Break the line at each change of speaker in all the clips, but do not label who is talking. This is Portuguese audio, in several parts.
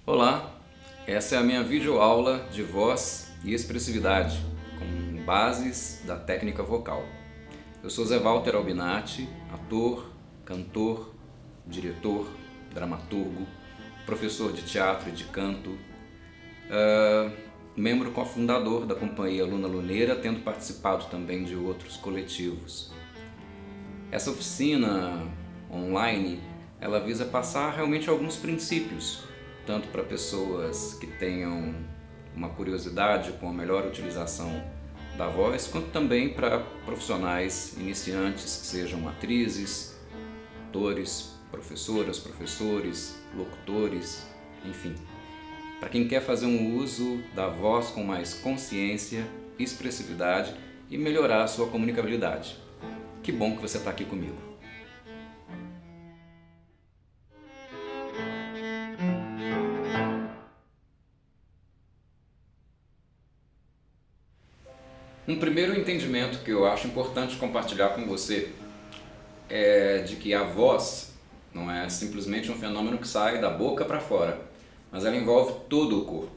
Olá, essa é a minha videoaula de voz e expressividade com bases da técnica vocal. Eu sou Zé Walter Albinati, ator, cantor, diretor, dramaturgo, professor de teatro e de canto, membro cofundador da companhia Luna Luneira, tendo participado também de outros coletivos. Essa oficina online, ela visa passar realmente alguns princípios, tanto para pessoas que tenham uma curiosidade com a melhor utilização da voz, quanto também para profissionais iniciantes, que sejam atrizes, atores, professoras, professores, locutores, enfim. Para quem quer fazer um uso da voz com mais consciência, expressividade e melhorar a sua comunicabilidade. Que bom que você está aqui comigo. Um primeiro entendimento que eu acho importante compartilhar com você é de que a voz não é simplesmente um fenômeno que sai da boca para fora, mas ela envolve todo o corpo.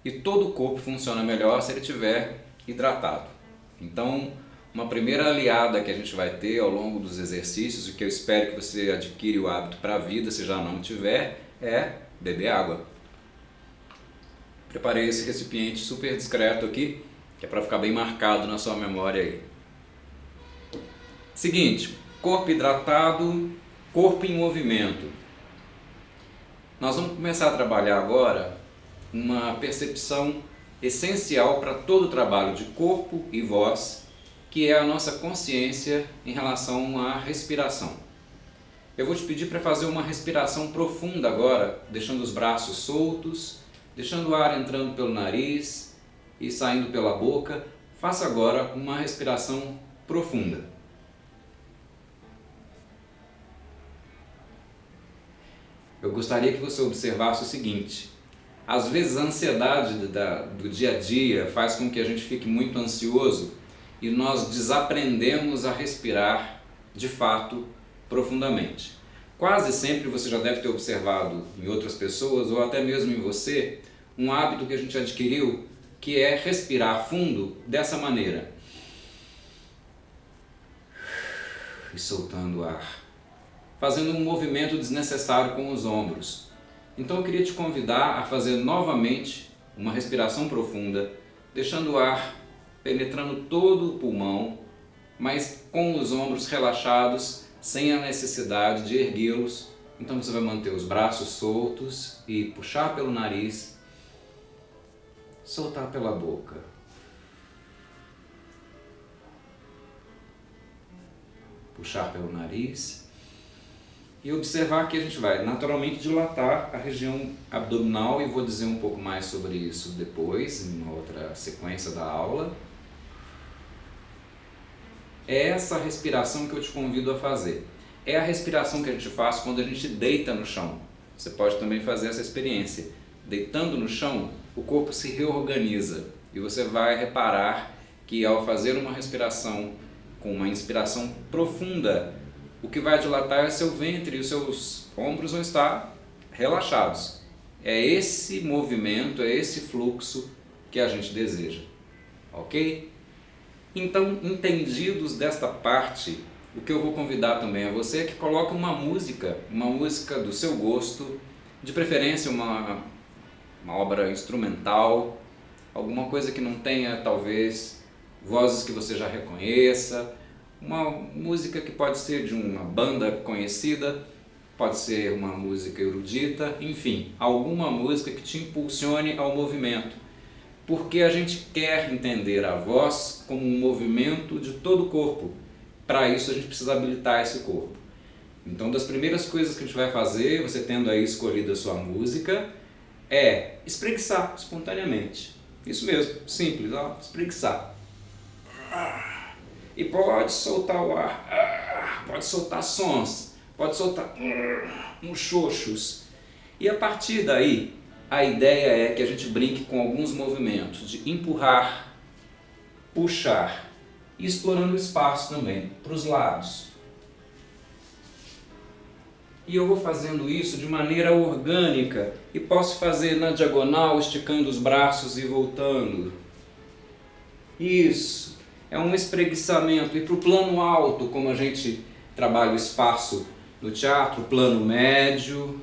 E todo o corpo funciona melhor se ele estiver hidratado. Então, uma primeira aliada que a gente vai ter ao longo dos exercícios, e que eu espero que você adquire o hábito para a vida, se já não tiver, é beber água. Preparei esse recipiente super discreto aqui, que é para ficar bem marcado na sua memória aí. Seguinte, corpo hidratado, corpo em movimento. Nós vamos começar a trabalhar agora uma percepção essencial para todo o trabalho de corpo e voz, que é a nossa consciência em relação à respiração. Eu vou te pedir para fazer uma respiração profunda agora, deixando os braços soltos, deixando o ar entrando pelo nariz e saindo pela boca. Faça agora uma respiração profunda. Eu gostaria que você observasse o seguinte: às vezes a ansiedade do dia a dia faz com que a gente fique muito ansioso e nós desaprendemos a respirar de fato profundamente. Quase sempre você já deve ter observado em outras pessoas ou até mesmo em você um hábito que a gente adquiriu, que é respirar fundo dessa maneira e soltando o ar, fazendo um movimento desnecessário com os ombros. Então eu queria te convidar a fazer novamente uma respiração profunda, deixando o ar penetrando todo o pulmão, mas com os ombros relaxados, sem a necessidade de erguê-los. Então você vai manter os braços soltos e puxar pelo nariz, soltar pela boca. Puxar pelo nariz e observar que a gente vai naturalmente dilatar a região abdominal, e vou dizer um pouco mais sobre isso depois, em uma outra sequência da aula. É essa respiração que eu te convido a fazer. É a respiração que a gente faz quando a gente deita no chão. Você pode também fazer essa experiência. Deitando no chão, o corpo se reorganiza e você vai reparar que ao fazer uma respiração com uma inspiração profunda, o que vai dilatar é seu ventre e os seus ombros vão estar relaxados. É esse movimento, é esse fluxo que a gente deseja, ok? Então, entendidos desta parte, o que eu vou convidar também a você é que coloque uma música do seu gosto, de preferência uma obra instrumental, alguma coisa que não tenha talvez vozes que você já reconheça, uma música que pode ser de uma banda conhecida, pode ser uma música erudita, enfim, alguma música que te impulsione ao movimento, porque a gente quer entender a voz como um movimento de todo o corpo. Para isso a gente precisa habilitar esse corpo. Então, das primeiras coisas que a gente vai fazer, você tendo aí escolhido a sua música, é espreguiçar espontaneamente. Isso mesmo, simples, ó, espreguiçar. E pode soltar o ar, pode soltar sons, pode soltar uns xoxos. E a partir daí, a ideia é que a gente brinque com alguns movimentos de empurrar, puxar e explorando o espaço também, para os lados. E eu vou fazendo isso de maneira orgânica e posso fazer na diagonal, esticando os braços e voltando. Isso, é um espreguiçamento. E para o plano alto, como a gente trabalha o espaço no teatro, plano médio,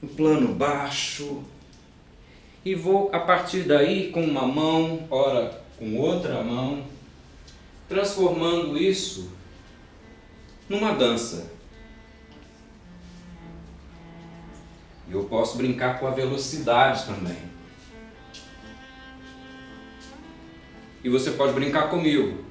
o plano baixo. E vou a partir daí com uma mão, ora com outra mão, transformando isso numa dança. E eu posso brincar com a velocidade também. E você pode brincar comigo.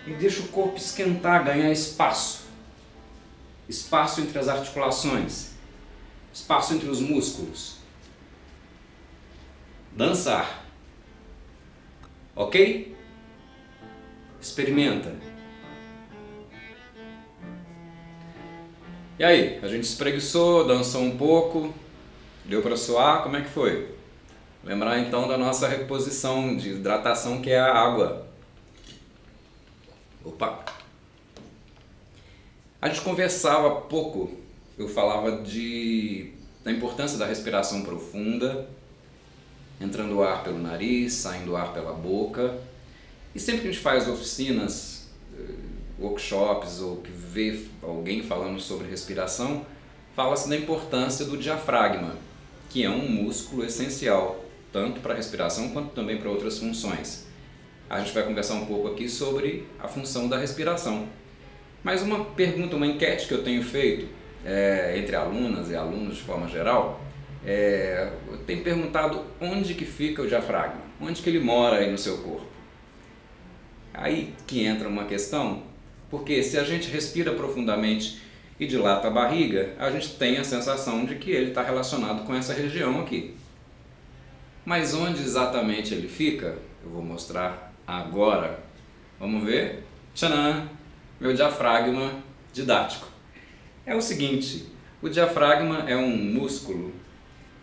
E deixa o corpo esquentar, ganhar espaço. Espaço entre as articulações. Espaço entre os músculos. Dançar. Ok? Experimenta. E aí, a gente espreguiçou, dançou um pouco, deu para suar, como é que foi? Lembrar então da nossa reposição de hidratação, que é a água. Opa! A gente conversava pouco, eu falava da importância da respiração profunda, entrando o ar pelo nariz, saindo o ar pela boca. E sempre que a gente faz oficinas, workshops ou que vê alguém falando sobre respiração, fala-se da importância do diafragma, que é um músculo essencial, tanto para a respiração quanto também para outras funções. A gente vai conversar um pouco aqui sobre a função da respiração. Mas uma pergunta, uma enquete que eu tenho feito entre alunas e alunos de forma geral, eu tenho perguntado onde que fica o diafragma, onde que ele mora aí no seu corpo. Aí que entra uma questão, porque se a gente respira profundamente e dilata a barriga, a gente tem a sensação de que ele está relacionado com essa região aqui. Mas onde exatamente ele fica, eu vou mostrar agora. Vamos ver? Tcharam! Meu diafragma didático. É o seguinte, o diafragma é um músculo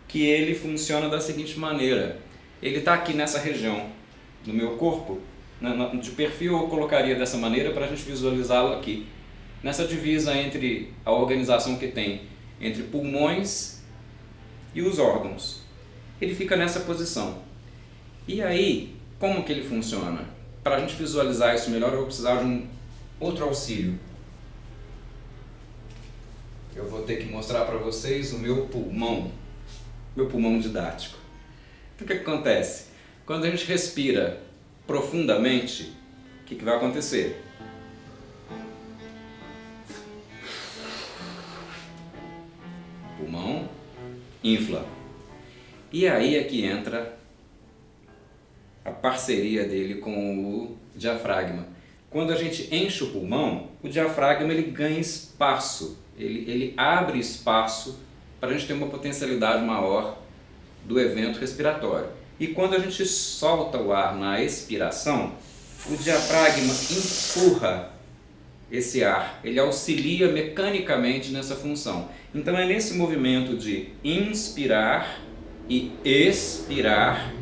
que ele funciona da seguinte maneira. Ele está aqui nessa região do meu corpo. De perfil eu colocaria dessa maneira para a gente visualizá-lo aqui. Nessa divisa entre a organização que tem entre pulmões e os órgãos. Ele fica nessa posição. E aí, como que ele funciona? Para a gente visualizar isso melhor, eu vou precisar de um outro auxílio. Eu vou ter que mostrar para vocês o meu pulmão didático. Então o que acontece? Quando a gente respira profundamente, o que vai acontecer? O pulmão infla. E aí é que entra a parceria dele com o diafragma. Quando a gente enche o pulmão, o diafragma ele ganha espaço, ele abre espaço para a gente ter uma potencialidade maior do evento respiratório. E quando a gente solta o ar na expiração, o diafragma empurra esse ar, ele auxilia mecanicamente nessa função. Então é nesse movimento de inspirar e expirar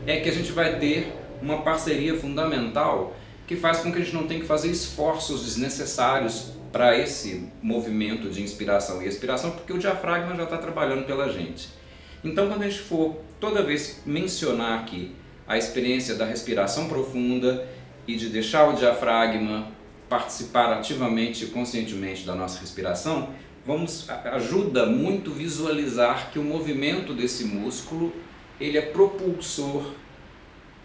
é que a gente vai ter uma parceria fundamental que faz com que a gente não tenha que fazer esforços desnecessários para esse movimento de inspiração e expiração, porque o diafragma já está trabalhando pela gente. Então, quando a gente for toda vez mencionar aqui a experiência da respiração profunda e de deixar o diafragma participar ativamente e conscientemente da nossa respiração, ajuda muito visualizar que o movimento desse músculo ele é propulsor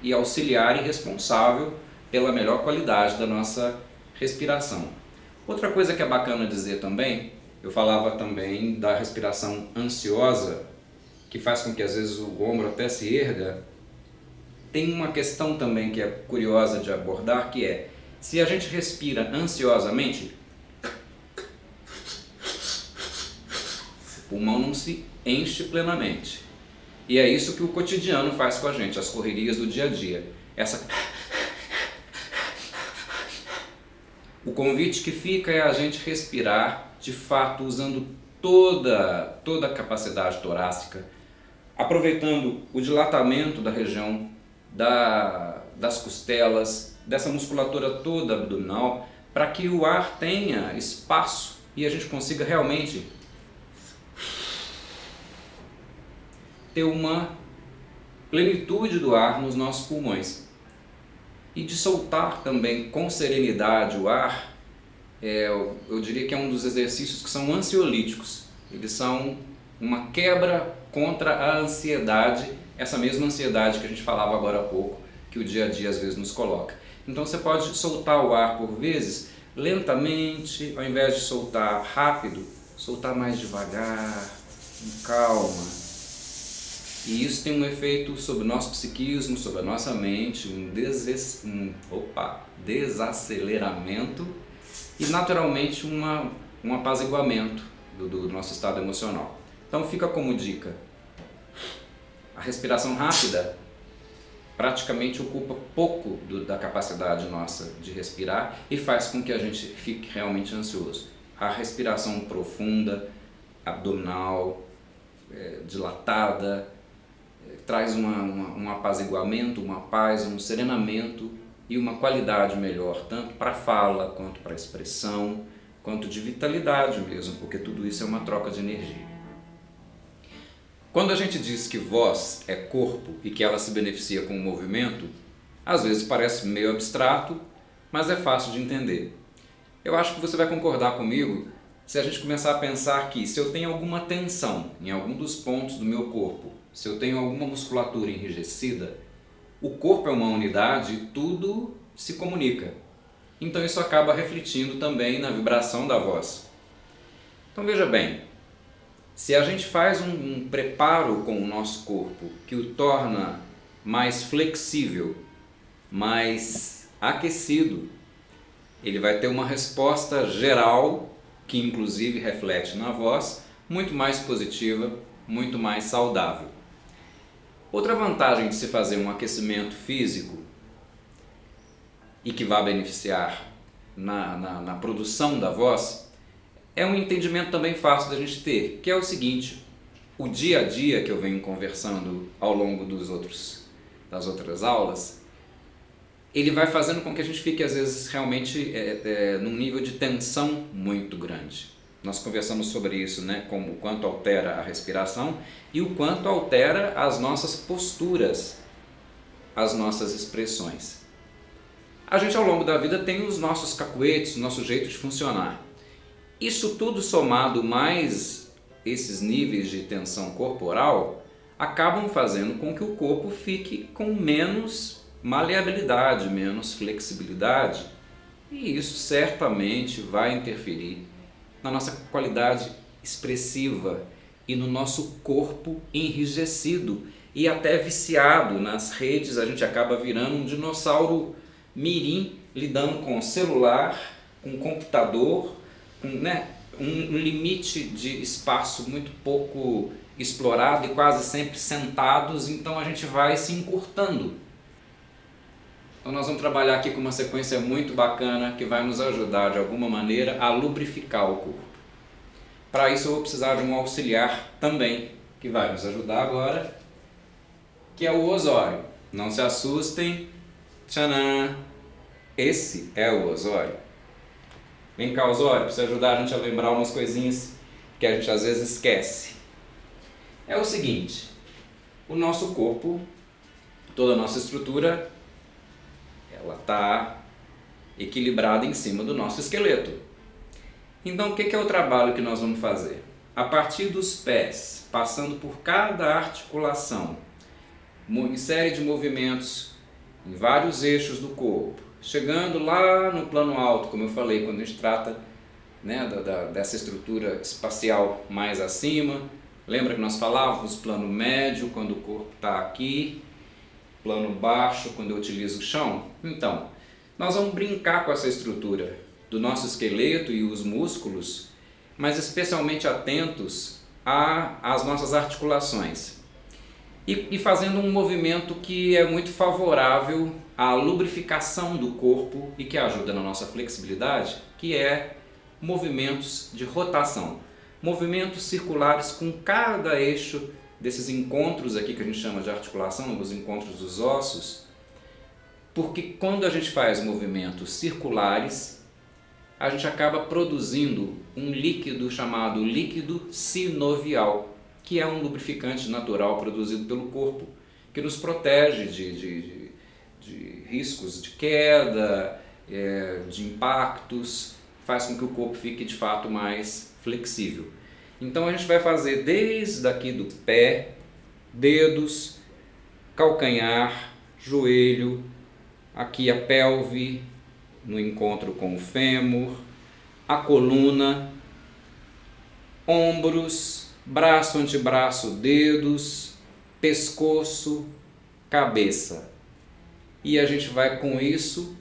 e auxiliar e responsável pela melhor qualidade da nossa respiração. Outra coisa que é bacana dizer também, eu falava também da respiração ansiosa, que faz com que às vezes o ombro até se erga. Tem uma questão também que é curiosa de abordar, que é, se a gente respira ansiosamente, o pulmão não se enche plenamente. E é isso que o cotidiano faz com a gente, as correrias do dia a dia. Essa O convite que fica é a gente respirar, de fato, usando toda a capacidade torácica, aproveitando o dilatamento da região das costelas, dessa musculatura toda abdominal, para que o ar tenha espaço e a gente consiga realmente ter uma plenitude do ar nos nossos pulmões. E de soltar também com serenidade o ar, eu diria que é um dos exercícios que são ansiolíticos. Eles são uma quebra contra a ansiedade, essa mesma ansiedade que a gente falava agora há pouco, que o dia a dia às vezes nos coloca. Então você pode soltar o ar por vezes, lentamente, ao invés de soltar rápido, soltar mais devagar, com calma. E isso tem um efeito sobre o nosso psiquismo, sobre a nossa mente, um desaceleramento e naturalmente um apaziguamento do nosso estado emocional. Então fica como dica, a respiração rápida praticamente ocupa pouco da capacidade nossa de respirar e faz com que a gente fique realmente ansioso. A respiração profunda, abdominal, dilatada, traz um apaziguamento, uma paz, um serenamento e uma qualidade melhor, tanto para a fala, quanto para a expressão, quanto de vitalidade mesmo, porque tudo isso é uma troca de energia. Quando a gente diz que voz é corpo e que ela se beneficia com o movimento, às vezes parece meio abstrato, mas é fácil de entender. Eu acho que você vai concordar comigo se a gente começar a pensar que se eu tenho alguma tensão em algum dos pontos do meu corpo, se eu tenho alguma musculatura enrijecida, o corpo é uma unidade e tudo se comunica. Então isso acaba refletindo também na vibração da voz. Então veja bem, se a gente faz um preparo com o nosso corpo que o torna mais flexível, mais aquecido, ele vai ter uma resposta geral, que inclusive reflete na voz, muito mais positiva, muito mais saudável. Outra vantagem de se fazer um aquecimento físico e que vai beneficiar na produção da voz é um entendimento também fácil da gente ter, que é o seguinte: o dia a dia que eu venho conversando ao longo das outras aulas, ele vai fazendo com que a gente fique às vezes realmente num nível de tensão muito grande. Nós conversamos sobre isso, né? Como o quanto altera a respiração e o quanto altera as nossas posturas, as nossas expressões. A gente ao longo da vida tem os nossos cacuetes, o nosso jeito de funcionar. Isso tudo somado mais esses níveis de tensão corporal acabam fazendo com que o corpo fique com menos maleabilidade, menos flexibilidade, e isso certamente vai interferir na nossa qualidade expressiva e no nosso corpo enrijecido e até viciado nas redes. A gente acaba virando um dinossauro mirim, lidando com celular, com computador, com um limite de espaço muito pouco explorado e quase sempre sentados, então a gente vai se encurtando. Então nós vamos trabalhar aqui com uma sequência muito bacana que vai nos ajudar de alguma maneira a lubrificar o corpo. Para isso eu vou precisar de um auxiliar também, que vai nos ajudar agora, que é o Osório. Não se assustem, tchanã! Esse é o Osório. Vem cá, Osório, para você ajudar a gente a lembrar umas coisinhas que a gente às vezes esquece. É o seguinte: o nosso corpo, toda a nossa estrutura, ela está equilibrada em cima do nosso esqueleto. Então o que é o trabalho que nós vamos fazer? A partir dos pés, passando por cada articulação, em série de movimentos, em vários eixos do corpo, chegando lá no plano alto, como eu falei, quando a gente trata, né, dessa estrutura espacial mais acima. Lembra que nós falávamos plano médio, quando o corpo está aqui, plano baixo, quando eu utilizo o chão? Então, nós vamos brincar com essa estrutura do nosso esqueleto e os músculos, mas especialmente atentos às nossas articulações. E fazendo um movimento que é muito favorável a lubrificação do corpo e que ajuda na nossa flexibilidade, que é movimentos de rotação. Movimentos circulares com cada eixo desses encontros aqui que a gente chama de articulação, os encontros dos ossos, porque quando a gente faz movimentos circulares, a gente acaba produzindo um líquido chamado líquido sinovial, que é um lubrificante natural produzido pelo corpo, que nos protege de riscos de queda, de impactos, faz com que o corpo fique de fato mais flexível. Então a gente vai fazer desde aqui do pé, dedos, calcanhar, joelho, aqui a pelve, no encontro com o fêmur, a coluna, ombros, braço, antebraço, dedos, pescoço, cabeça. E a gente vai com isso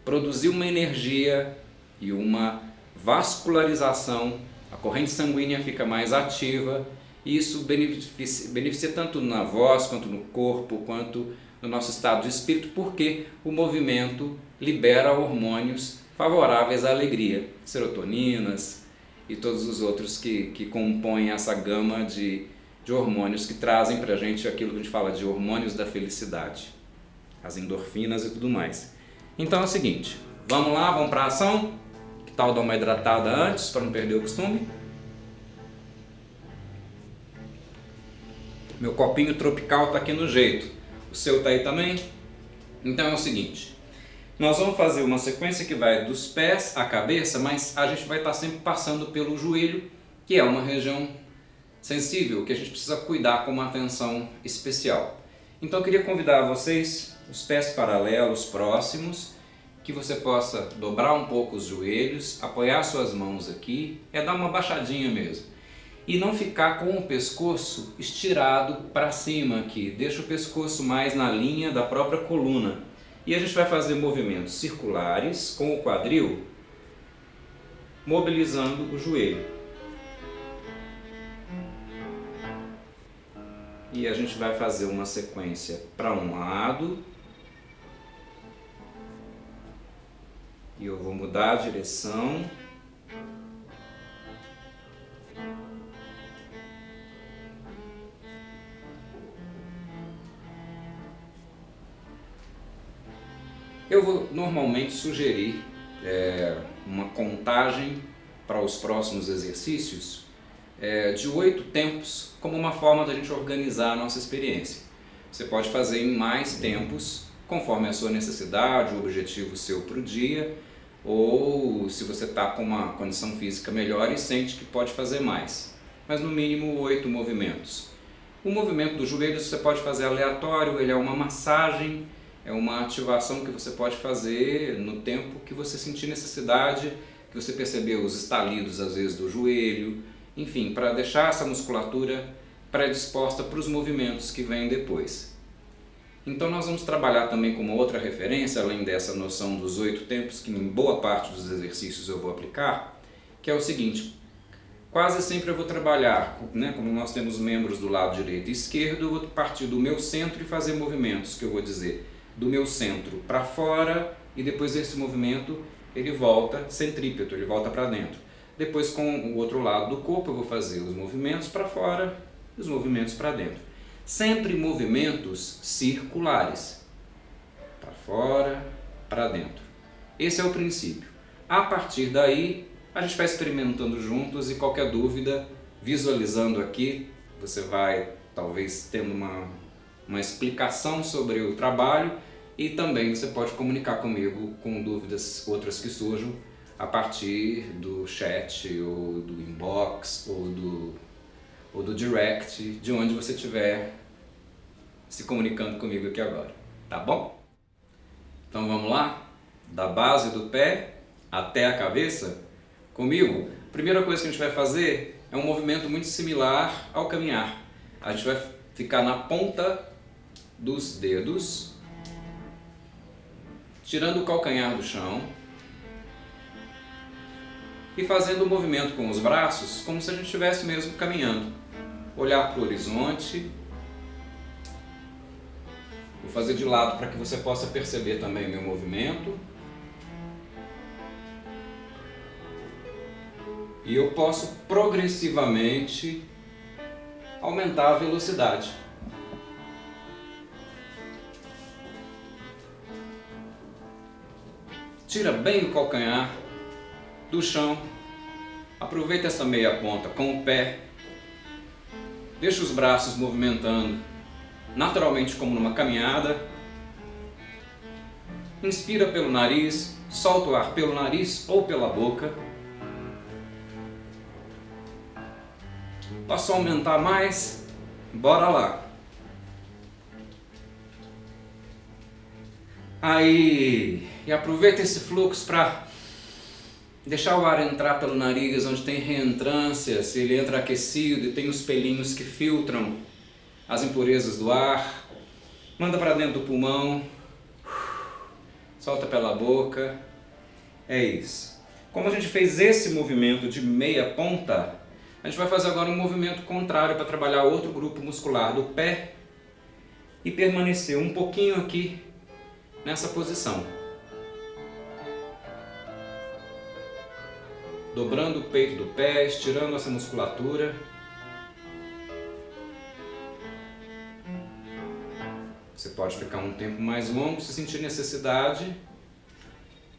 produzir uma energia e uma vascularização, a corrente sanguínea fica mais ativa e isso beneficia tanto na voz, quanto no corpo, quanto no nosso estado de espírito, porque o movimento libera hormônios favoráveis à alegria, serotoninas e todos os outros que compõem essa gama de hormônios que trazem para a gente aquilo que a gente fala de hormônios da felicidade, as endorfinas e tudo mais. Então é o seguinte, vamos lá, vamos para a ação? Que tal dar uma hidratada antes para não perder o costume? Meu copinho tropical está aqui no jeito, o seu está aí também? Então é o seguinte, nós vamos fazer uma sequência que vai dos pés à cabeça, mas a gente vai estar sempre passando pelo joelho, que é uma região sensível, que a gente precisa cuidar com uma atenção especial. Então eu queria convidar vocês, os pés paralelos próximos, que você possa dobrar um pouco os joelhos, apoiar suas mãos aqui, dar uma baixadinha mesmo. E não ficar com o pescoço estirado para cima aqui, deixa o pescoço mais na linha da própria coluna. E a gente vai fazer movimentos circulares com o quadril, mobilizando o joelho. E a gente vai fazer uma sequência para um lado. E eu vou mudar a direção. Eu vou normalmente sugerir uma contagem para os próximos exercícios de 8 tempos como uma forma da gente organizar a nossa experiência. Você pode fazer em mais tempos, conforme a sua necessidade, o objetivo seu para o dia, ou se você está com uma condição física melhor e sente que pode fazer mais, mas no mínimo 8 movimentos. O movimento do joelho você pode fazer aleatório, ele é uma massagem, é uma ativação que você pode fazer no tempo que você sentir necessidade, que você percebeu os estalidos às vezes do joelho, enfim, para deixar essa musculatura predisposta para os movimentos que vêm depois. Então nós vamos trabalhar também com uma outra referência, além dessa noção dos 8 tempos, que em boa parte dos exercícios eu vou aplicar, que é o seguinte, quase sempre eu vou trabalhar, como nós temos membros do lado direito e esquerdo, eu vou partir do meu centro e fazer movimentos, que eu vou dizer, do meu centro para fora, e depois desse movimento ele volta centrípeto, ele volta para dentro. Depois com o outro lado do corpo eu vou fazer os movimentos para fora e os movimentos para dentro. Sempre movimentos circulares, para fora, para dentro. Esse é o princípio. A partir daí, a gente vai experimentando juntos e qualquer dúvida, visualizando aqui, você vai talvez tendo uma explicação sobre o trabalho e também você pode comunicar comigo com dúvidas outras que surjam a partir do chat ou do inbox ou do direct, de onde você estiver se comunicando comigo aqui agora, tá bom? Então vamos lá? Da base do pé até a cabeça, comigo. A primeira coisa que a gente vai fazer é um movimento muito similar ao caminhar. A gente vai ficar na ponta dos dedos, tirando o calcanhar do chão e fazendo o movimento com os braços como se a gente estivesse mesmo caminhando. Olhar para o horizonte, o fazer de lado para que você possa perceber também o meu movimento. E eu posso progressivamente aumentar a velocidade. Tira bem o calcanhar do chão. Aproveita essa meia ponta com o pé. Deixa os braços movimentando naturalmente como numa caminhada. Inspira pelo nariz, solta o ar pelo nariz ou pela boca. Posso aumentar mais? Bora lá! Aí, e aproveita esse fluxo para deixar o ar entrar pelo nariz, onde tem reentrância, se ele entra aquecido e tem os pelinhos que filtram as impurezas do ar. Manda para dentro do pulmão, solta pela boca. É isso. Como a gente fez esse movimento de meia ponta, a gente vai fazer agora um movimento contrário para trabalhar outro grupo muscular do pé e permanecer um pouquinho aqui nessa posição. Dobrando o peito do pé, estirando essa musculatura. Você pode ficar um tempo mais longo se sentir necessidade.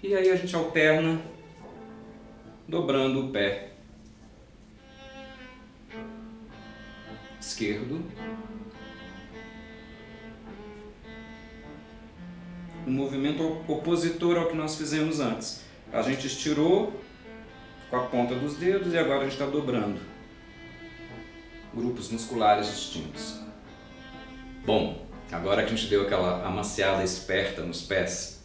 E aí a gente alterna dobrando o pé esquerdo. Um movimento opositor ao que nós fizemos antes. A gente estirou com a ponta dos dedos e agora a gente está dobrando grupos musculares distintos. Bom, agora que a gente deu aquela amaciada esperta nos pés,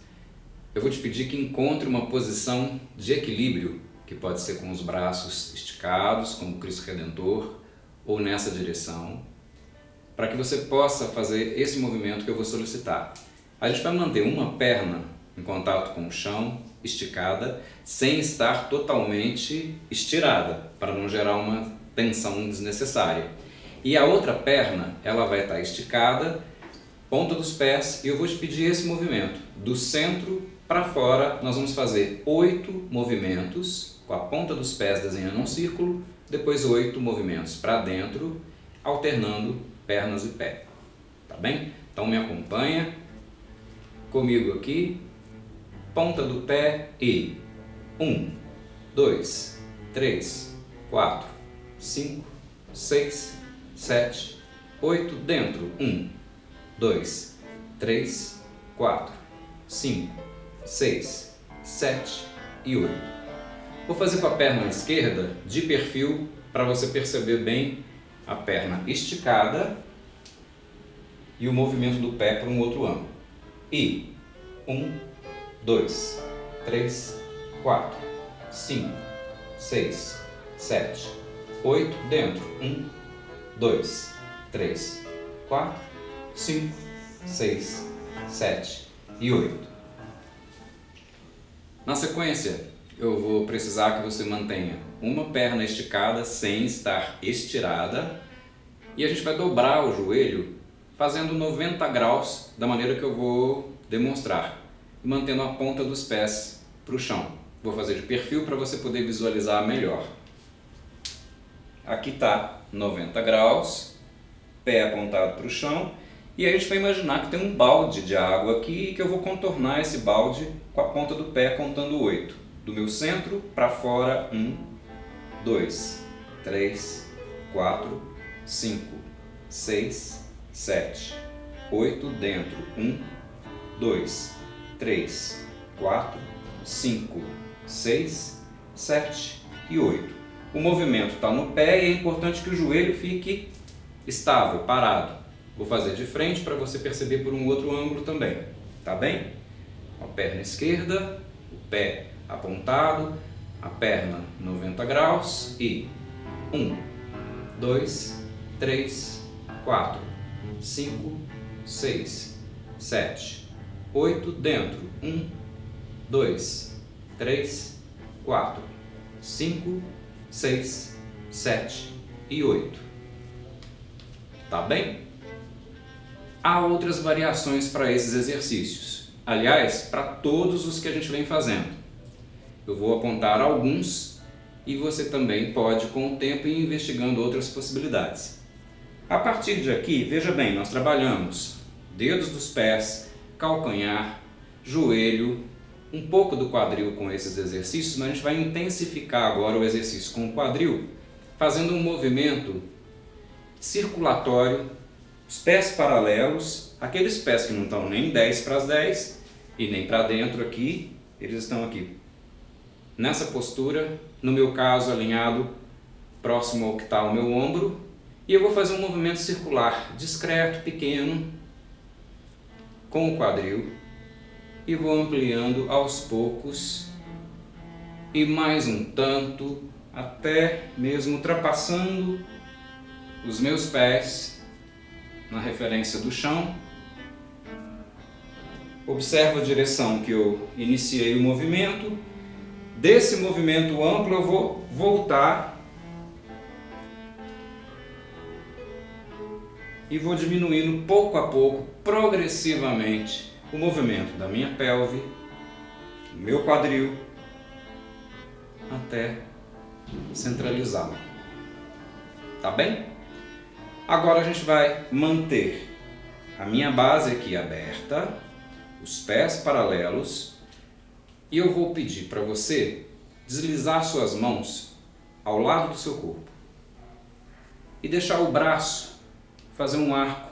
eu vou te pedir que encontre uma posição de equilíbrio, que pode ser com os braços esticados, como o Cristo Redentor, ou nessa direção, para que você possa fazer esse movimento que eu vou solicitar. A gente vai manter uma perna em contato com o chão, esticada, sem estar totalmente estirada, para não gerar uma tensão desnecessária. E a outra perna, ela vai estar esticada, ponta dos pés, e eu vou te pedir esse movimento. Do centro para fora, nós vamos fazer 8 movimentos, com a ponta dos pés desenhando um círculo, depois 8 movimentos para dentro, alternando pernas e pé. Tá bem? Então me acompanha comigo aqui. Ponta do pé e 1, 2, 3, 4, 5, 6, 7, 8, dentro, 1, 2, 3, 4, 5, 6, 7 e 8. Vou fazer com a perna esquerda de perfil para você perceber bem a perna esticada e o movimento do pé para um outro ângulo. E 1, 2, 3, 4, 5, 6, 7, 8, dentro, 1, 2, 3, 4, 5, 6, 7 e 8. Na sequência, eu vou precisar que você mantenha uma perna esticada sem estar estirada e a gente vai dobrar o joelho fazendo 90 graus da maneira que eu vou demonstrar, mantendo a ponta dos pés para o chão. Vou fazer de perfil para você poder visualizar melhor. Aqui está 90 graus, pé apontado para o chão, e aí a gente vai imaginar que tem um balde de água aqui e que eu vou contornar esse balde com a ponta do pé contando 8. Do meu centro para fora, 1, 2, 3, 4, 5, 6, 7, 8, dentro, 1, 2, 3, 4, 5, 6, 7 e 8. O movimento está no pé e é importante que o joelho fique estável, parado. Vou fazer de frente para você perceber por um outro ângulo também, tá bem? A perna esquerda, o pé apontado, a perna 90 graus e 1, 2, 3, 4, 5, 6, 7, 8, dentro, 1, 2, 3, 4, 5, 6, 7 e 8. Tá bem? Há outras variações para esses exercícios. Aliás, para todos os que a gente vem fazendo. Eu vou apontar alguns e você também pode, com o tempo, ir investigando outras possibilidades. A partir de aqui, veja bem, nós trabalhamos dedos dos pés, calcanhar, joelho, um pouco do quadril com esses exercícios, mas a gente vai intensificar agora o exercício com o quadril, fazendo um movimento circulatório, os pés paralelos, aqueles pés que não estão nem 10 para as 10 e nem para dentro aqui, eles estão aqui nessa postura, no meu caso alinhado próximo ao que está o meu ombro, e eu vou fazer um movimento circular discreto, pequeno, com o quadril, e vou ampliando aos poucos e mais um tanto, até mesmo ultrapassando os meus pés na referência do chão. Observo a direção que eu iniciei o movimento. Desse movimento amplo eu vou voltar e vou diminuindo pouco a pouco, progressivamente, o movimento da minha pelve, do meu quadril, até centralizá-lo. Tá bem? Agora a gente vai manter a minha base aqui aberta, os pés paralelos, e eu vou pedir para você deslizar suas mãos ao lado do seu corpo e deixar o braço fazer um arco.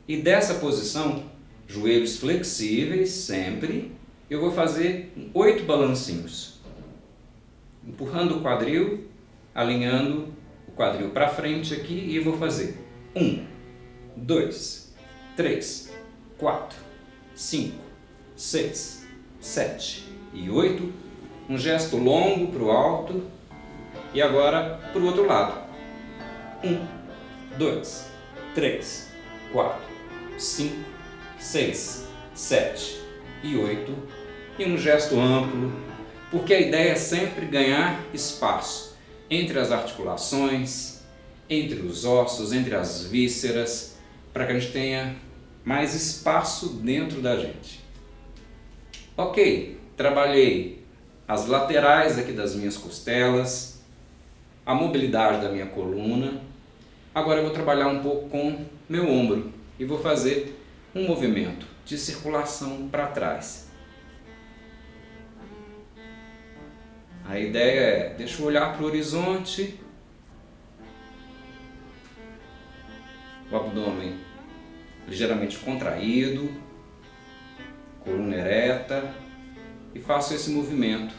E dessa posição, joelhos flexíveis sempre, eu vou fazer 8 balancinhos, empurrando o quadril, alinhando o quadril para frente aqui, e eu vou fazer 1, 2, 3, 4, 5, 6, 7 e 8, um gesto longo para o alto, e agora para o outro lado. 1, 2, 3, 4, 5, 6, 7 e 8, e um gesto amplo, porque a ideia é sempre ganhar espaço entre as articulações, entre os ossos, entre as vísceras, para que a gente tenha mais espaço dentro da gente. Ok, trabalhei as laterais aqui das minhas costelas, a mobilidade da minha coluna. Agora eu vou trabalhar um pouco com meu ombro e vou fazer um movimento de circulação para trás. A ideia é, deixa eu olhar para o horizonte, o abdômen ligeiramente contraído, coluna ereta, e faço esse movimento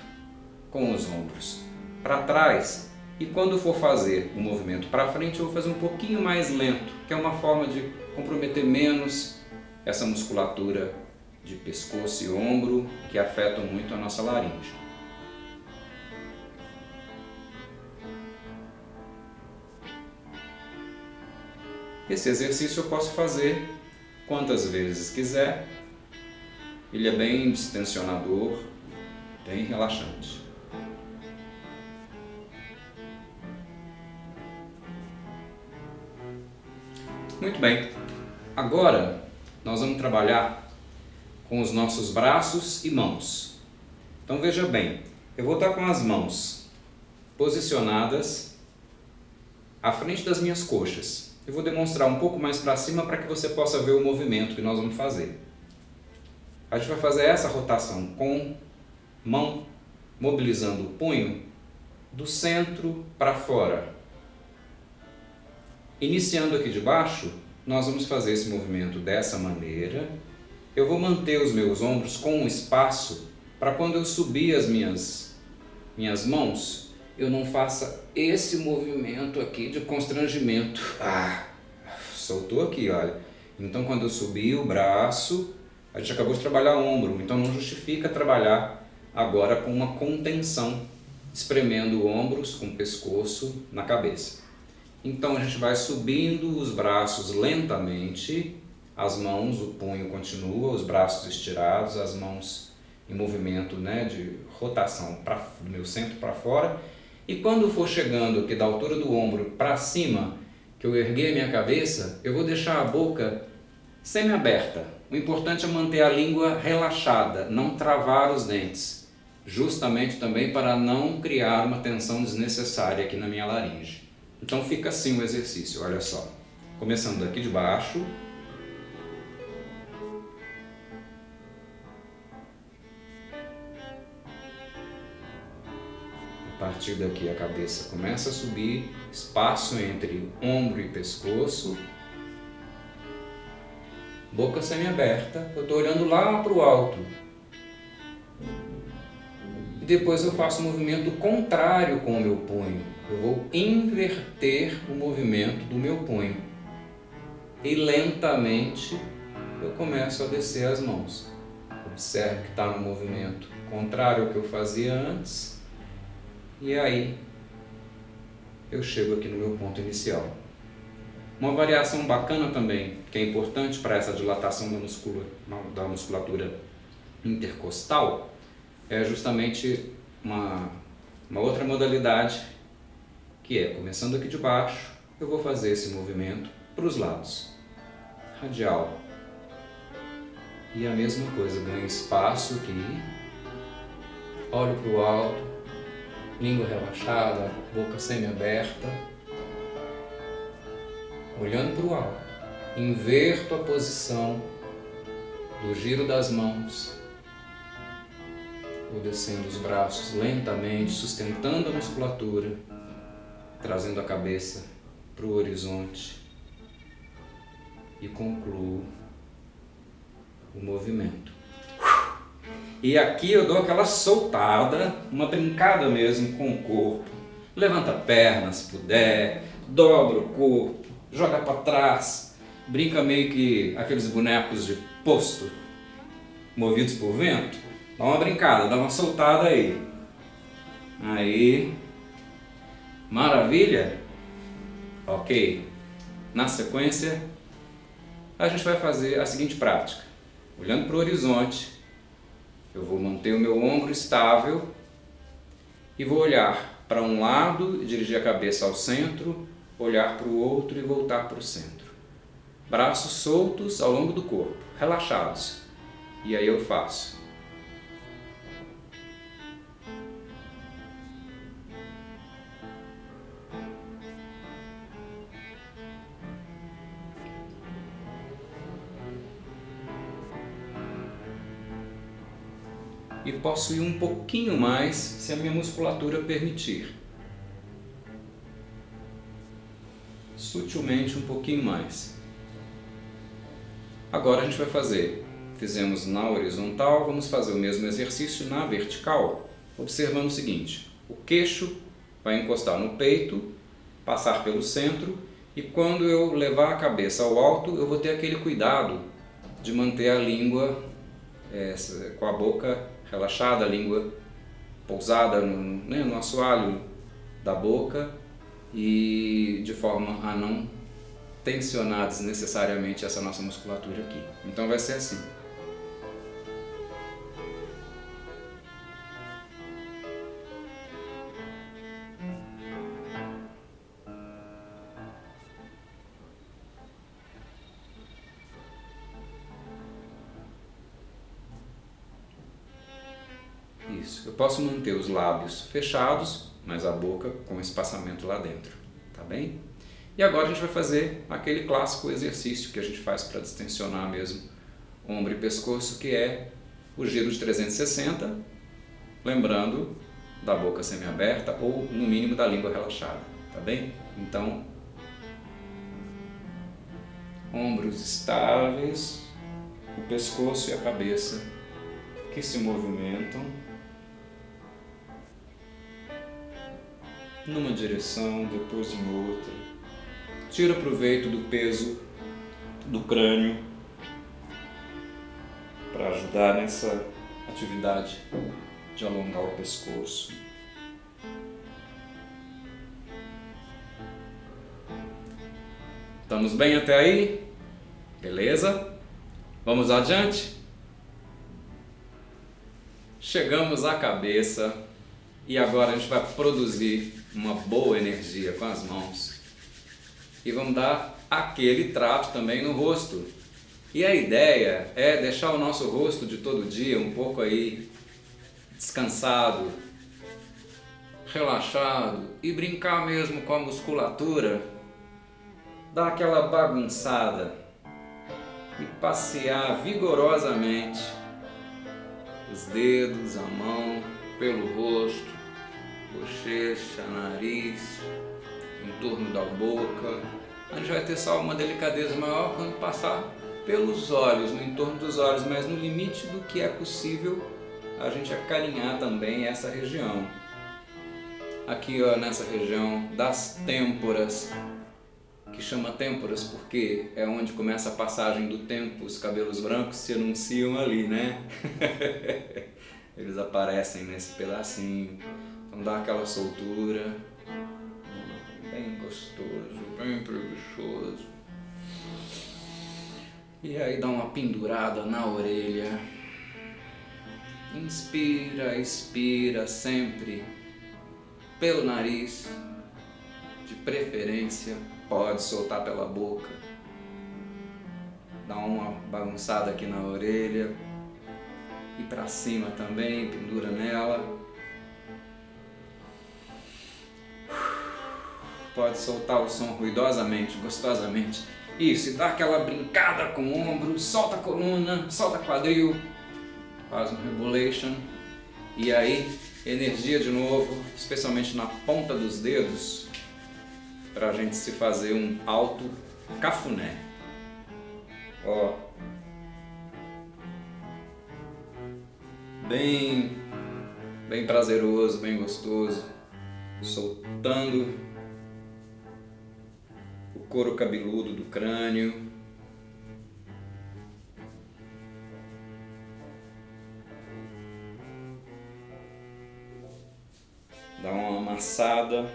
com os ombros para trás. E quando for fazer o movimento para frente, eu vou fazer um pouquinho mais lento, que é uma forma de comprometer menos essa musculatura de pescoço e ombro, que afetam muito a nossa laringe. Esse exercício eu posso fazer quantas vezes quiser. Ele é bem distensionador, bem relaxante. Muito bem, agora nós vamos trabalhar com os nossos braços e mãos. Então veja bem, eu vou estar com as mãos posicionadas à frente das minhas coxas. Eu vou demonstrar um pouco mais para cima para que você possa ver o movimento que nós vamos fazer. A gente vai fazer essa rotação com mão mobilizando o punho do centro para fora. Iniciando aqui de baixo, nós vamos fazer esse movimento dessa maneira. Eu vou manter os meus ombros com um espaço para quando eu subir as minhas mãos, eu não faça esse movimento aqui de constrangimento. Soltou aqui, olha. Então quando eu subir o braço, a gente acabou de trabalhar o ombro, então não justifica trabalhar agora com uma contenção, espremendo ombros com o pescoço na cabeça. Então a gente vai subindo os braços lentamente, as mãos, o punho continua, os braços estirados, as mãos em movimento, de rotação do meu centro para fora. E quando for chegando aqui da altura do ombro para cima, que eu erguei a minha cabeça, eu vou deixar a boca Semi-aberta. O importante é manter a língua relaxada, não travar os dentes, justamente também para não criar uma tensão desnecessária aqui na minha laringe. Então fica assim o exercício, olha só. Começando daqui de baixo. A partir daqui a cabeça começa a subir, espaço entre ombro e pescoço. Boca semi-aberta, eu estou olhando lá para o alto. E depois eu faço um movimento contrário com o meu punho. Eu vou inverter o movimento do meu punho. E lentamente eu começo a descer as mãos. Observe que está no movimento contrário ao que eu fazia antes. E aí eu chego aqui no meu ponto inicial. Uma variação bacana também, que é importante para essa dilatação da musculatura intercostal, é justamente uma outra modalidade, que é, começando aqui de baixo, eu vou fazer esse movimento para os lados. Radial. E a mesma coisa, ganho espaço aqui, olho para o alto, língua relaxada, boca semi-aberta, olhando para o alto, inverto a posição do giro das mãos, vou descendo os braços lentamente, sustentando a musculatura, trazendo a cabeça para o horizonte e concluo o movimento. E aqui eu dou aquela soltada, uma brincada mesmo com o corpo. Levanta a perna se puder, dobra o corpo, joga para trás, brinca meio que aqueles bonecos de posto movidos por vento. Dá uma brincada, dá uma soltada aí. Aí, maravilha? Ok. Na sequência, a gente vai fazer a seguinte prática. Olhando para o horizonte, eu vou manter o meu ombro estável e vou olhar para um lado e dirigir a cabeça ao centro, olhar para o outro e voltar para o centro. Braços soltos ao longo do corpo, relaxados. E aí eu faço. E posso ir um pouquinho mais se a minha musculatura permitir. Sutilmente um pouquinho mais. Agora a gente vai fazer, fizemos na horizontal, vamos fazer o mesmo exercício na vertical, observando o seguinte: o queixo vai encostar no peito, passar pelo centro, e quando eu levar a cabeça ao alto, eu vou ter aquele cuidado de manter a língua com a boca relaxada, a língua pousada no assoalho da boca e de forma a não tensionar desnecessariamente essa nossa musculatura aqui. Então vai ser assim. Isso. Eu posso manter os lábios fechados, mas a boca com espaçamento lá dentro, tá bem? E agora a gente vai fazer aquele clássico exercício que a gente faz para distensionar mesmo ombro e pescoço, que é o giro de 360, lembrando da boca semi-aberta ou no mínimo da língua relaxada, tá bem? Então, ombros estáveis, o pescoço e a cabeça que se movimentam numa direção, depois em outra. Tira proveito do peso do crânio para ajudar nessa atividade de alongar o pescoço. Estamos bem até aí? Beleza? Vamos adiante? Chegamos à cabeça e agora a gente vai produzir uma boa energia com as mãos. E vamos dar aquele trato também no rosto. E a ideia é deixar o nosso rosto de todo dia um pouco aí descansado, relaxado e brincar mesmo com a musculatura, dar aquela bagunçada e passear vigorosamente os dedos, a mão, pelo rosto, bochecha, nariz, em torno da boca. A gente vai ter só uma delicadeza maior quando passar pelos olhos, no entorno dos olhos, mas no limite do que é possível a gente acarinhar também essa região. Aqui, ó, nessa região das têmporas, que chama têmporas porque é onde começa a passagem do tempo, os cabelos brancos se anunciam ali, né? Eles aparecem nesse pedacinho, então dá aquela soltura, bem gostoso, bem preguiçoso. E aí dá uma pendurada na orelha. Inspira, expira sempre pelo nariz, de preferência pode soltar pela boca. Dá uma bagunçada aqui na orelha e pra cima também, pendura nela. Pode soltar o som ruidosamente, gostosamente. Isso, e dá aquela brincada com o ombro, solta a coluna, solta quadril, faz um rebolation. E aí, energia de novo, especialmente na ponta dos dedos, pra gente se fazer um alto cafuné. Ó. Bem prazeroso, bem gostoso, soltando o couro cabeludo do crânio. Dá uma amassada.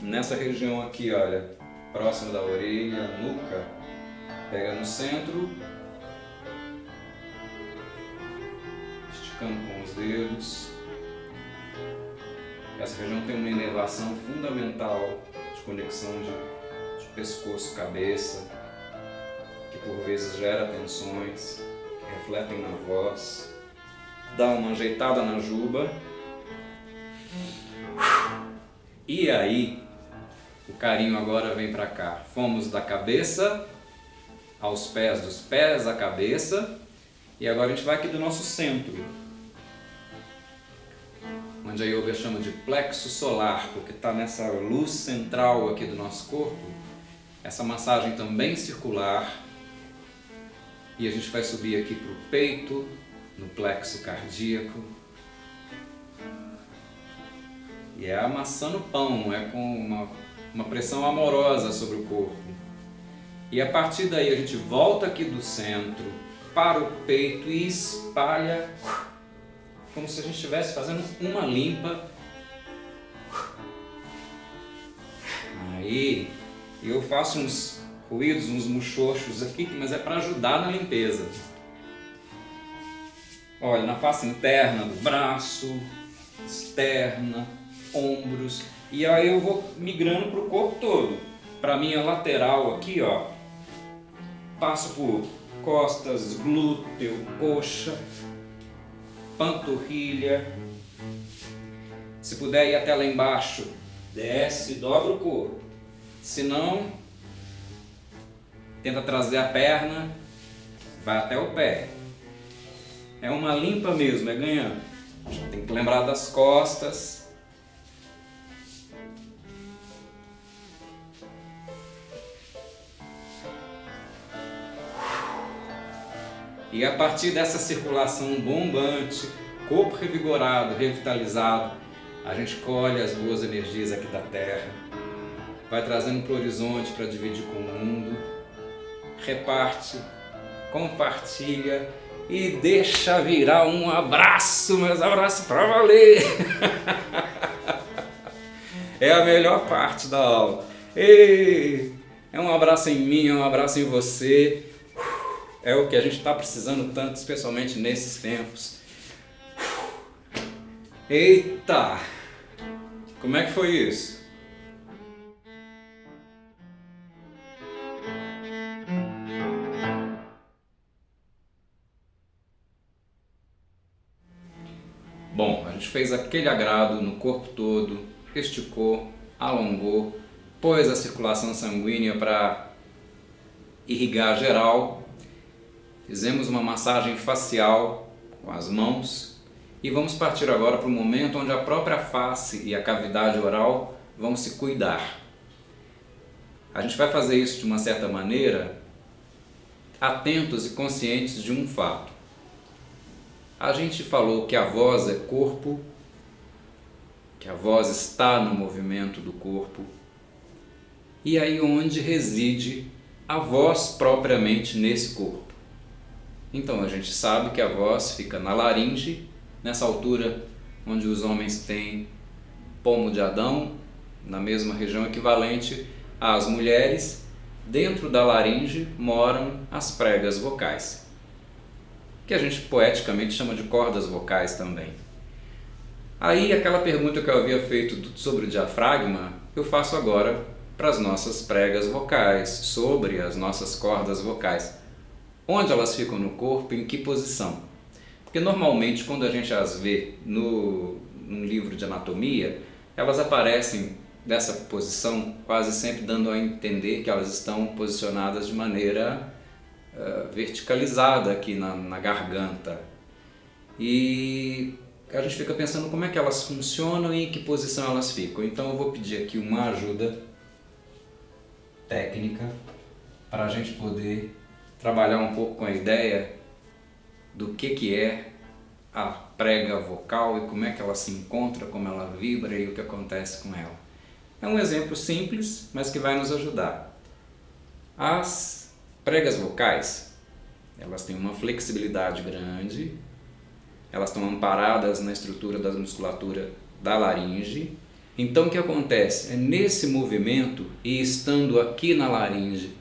Nessa região aqui, olha, próximo da orelha, nuca, pega no centro, esticando com os dedos. Essa região tem uma inervação fundamental de conexão de pescoço-cabeça, que por vezes gera tensões, que refletem na voz. Dá uma ajeitada na juba. E aí, o carinho agora vem para cá. Fomos da cabeça aos pés, dos pés à cabeça, e agora a gente vai aqui do nosso centro, onde a yoga chama de plexo solar, porque está nessa luz central aqui do nosso corpo. Essa massagem também circular, e a gente vai subir aqui para o peito, no plexo cardíaco. E é amassando pão, é com uma pressão amorosa sobre o corpo. E a partir daí a gente volta aqui do centro para o peito e espalha como se a gente estivesse fazendo uma limpa. Aí eu faço uns ruídos, uns muxoxos aqui, mas é para ajudar na limpeza. Olha, na face interna do braço, externa, ombros, e aí eu vou migrando para o corpo todo. Para minha lateral aqui, ó, passo por costas, glúteo, coxa, panturrilha. Se puder ir até lá embaixo, desce, dobra o corpo. Se não, tenta trazer a perna, vai até o pé. É uma limpa mesmo, é ganhando. Tem que lembrar das costas. E a partir dessa circulação bombante, corpo revigorado, revitalizado, a gente colhe as boas energias aqui da Terra, vai trazendo para o horizonte para dividir com o mundo, reparte, compartilha e deixa virar um abraço, meus abraços para valer! É a melhor parte da aula. Ei, é um abraço em mim, é um abraço em você. É o que a gente está precisando tanto, especialmente nesses tempos. Eita! Como é que foi isso? Bom, a gente fez aquele agrado no corpo todo, esticou, alongou, pôs a circulação sanguínea para irrigar geral, fizemos uma massagem facial com as mãos e vamos partir agora para o momento onde a própria face e a cavidade oral vão se cuidar. A gente vai fazer isso de uma certa maneira, atentos e conscientes de um fato. A gente falou que a voz é corpo, que a voz está no movimento do corpo, e aí onde reside a voz propriamente nesse corpo. Então a gente sabe que a voz fica na laringe, nessa altura onde os homens têm pomo de Adão, na mesma região equivalente às mulheres. Dentro da laringe moram as pregas vocais, que a gente poeticamente chama de cordas vocais também. Aí aquela pergunta que eu havia feito sobre o diafragma, eu faço agora para as nossas pregas vocais, sobre as nossas cordas vocais. Onde elas ficam no corpo, em que posição? Porque normalmente quando a gente as vê num livro de anatomia, elas aparecem dessa posição, quase sempre dando a entender que elas estão posicionadas de maneira verticalizada aqui na garganta. E a gente fica pensando como é que elas funcionam e em que posição elas ficam. Então eu vou pedir aqui uma ajuda técnica para a gente poder trabalhar um pouco com a ideia do que é a prega vocal e como é que ela se encontra, como ela vibra e o que acontece com ela. É um exemplo simples, mas que vai nos ajudar. As pregas vocais, elas têm uma flexibilidade grande, elas estão amparadas na estrutura da musculatura da laringe. Então o que acontece? É nesse movimento e estando aqui na laringe,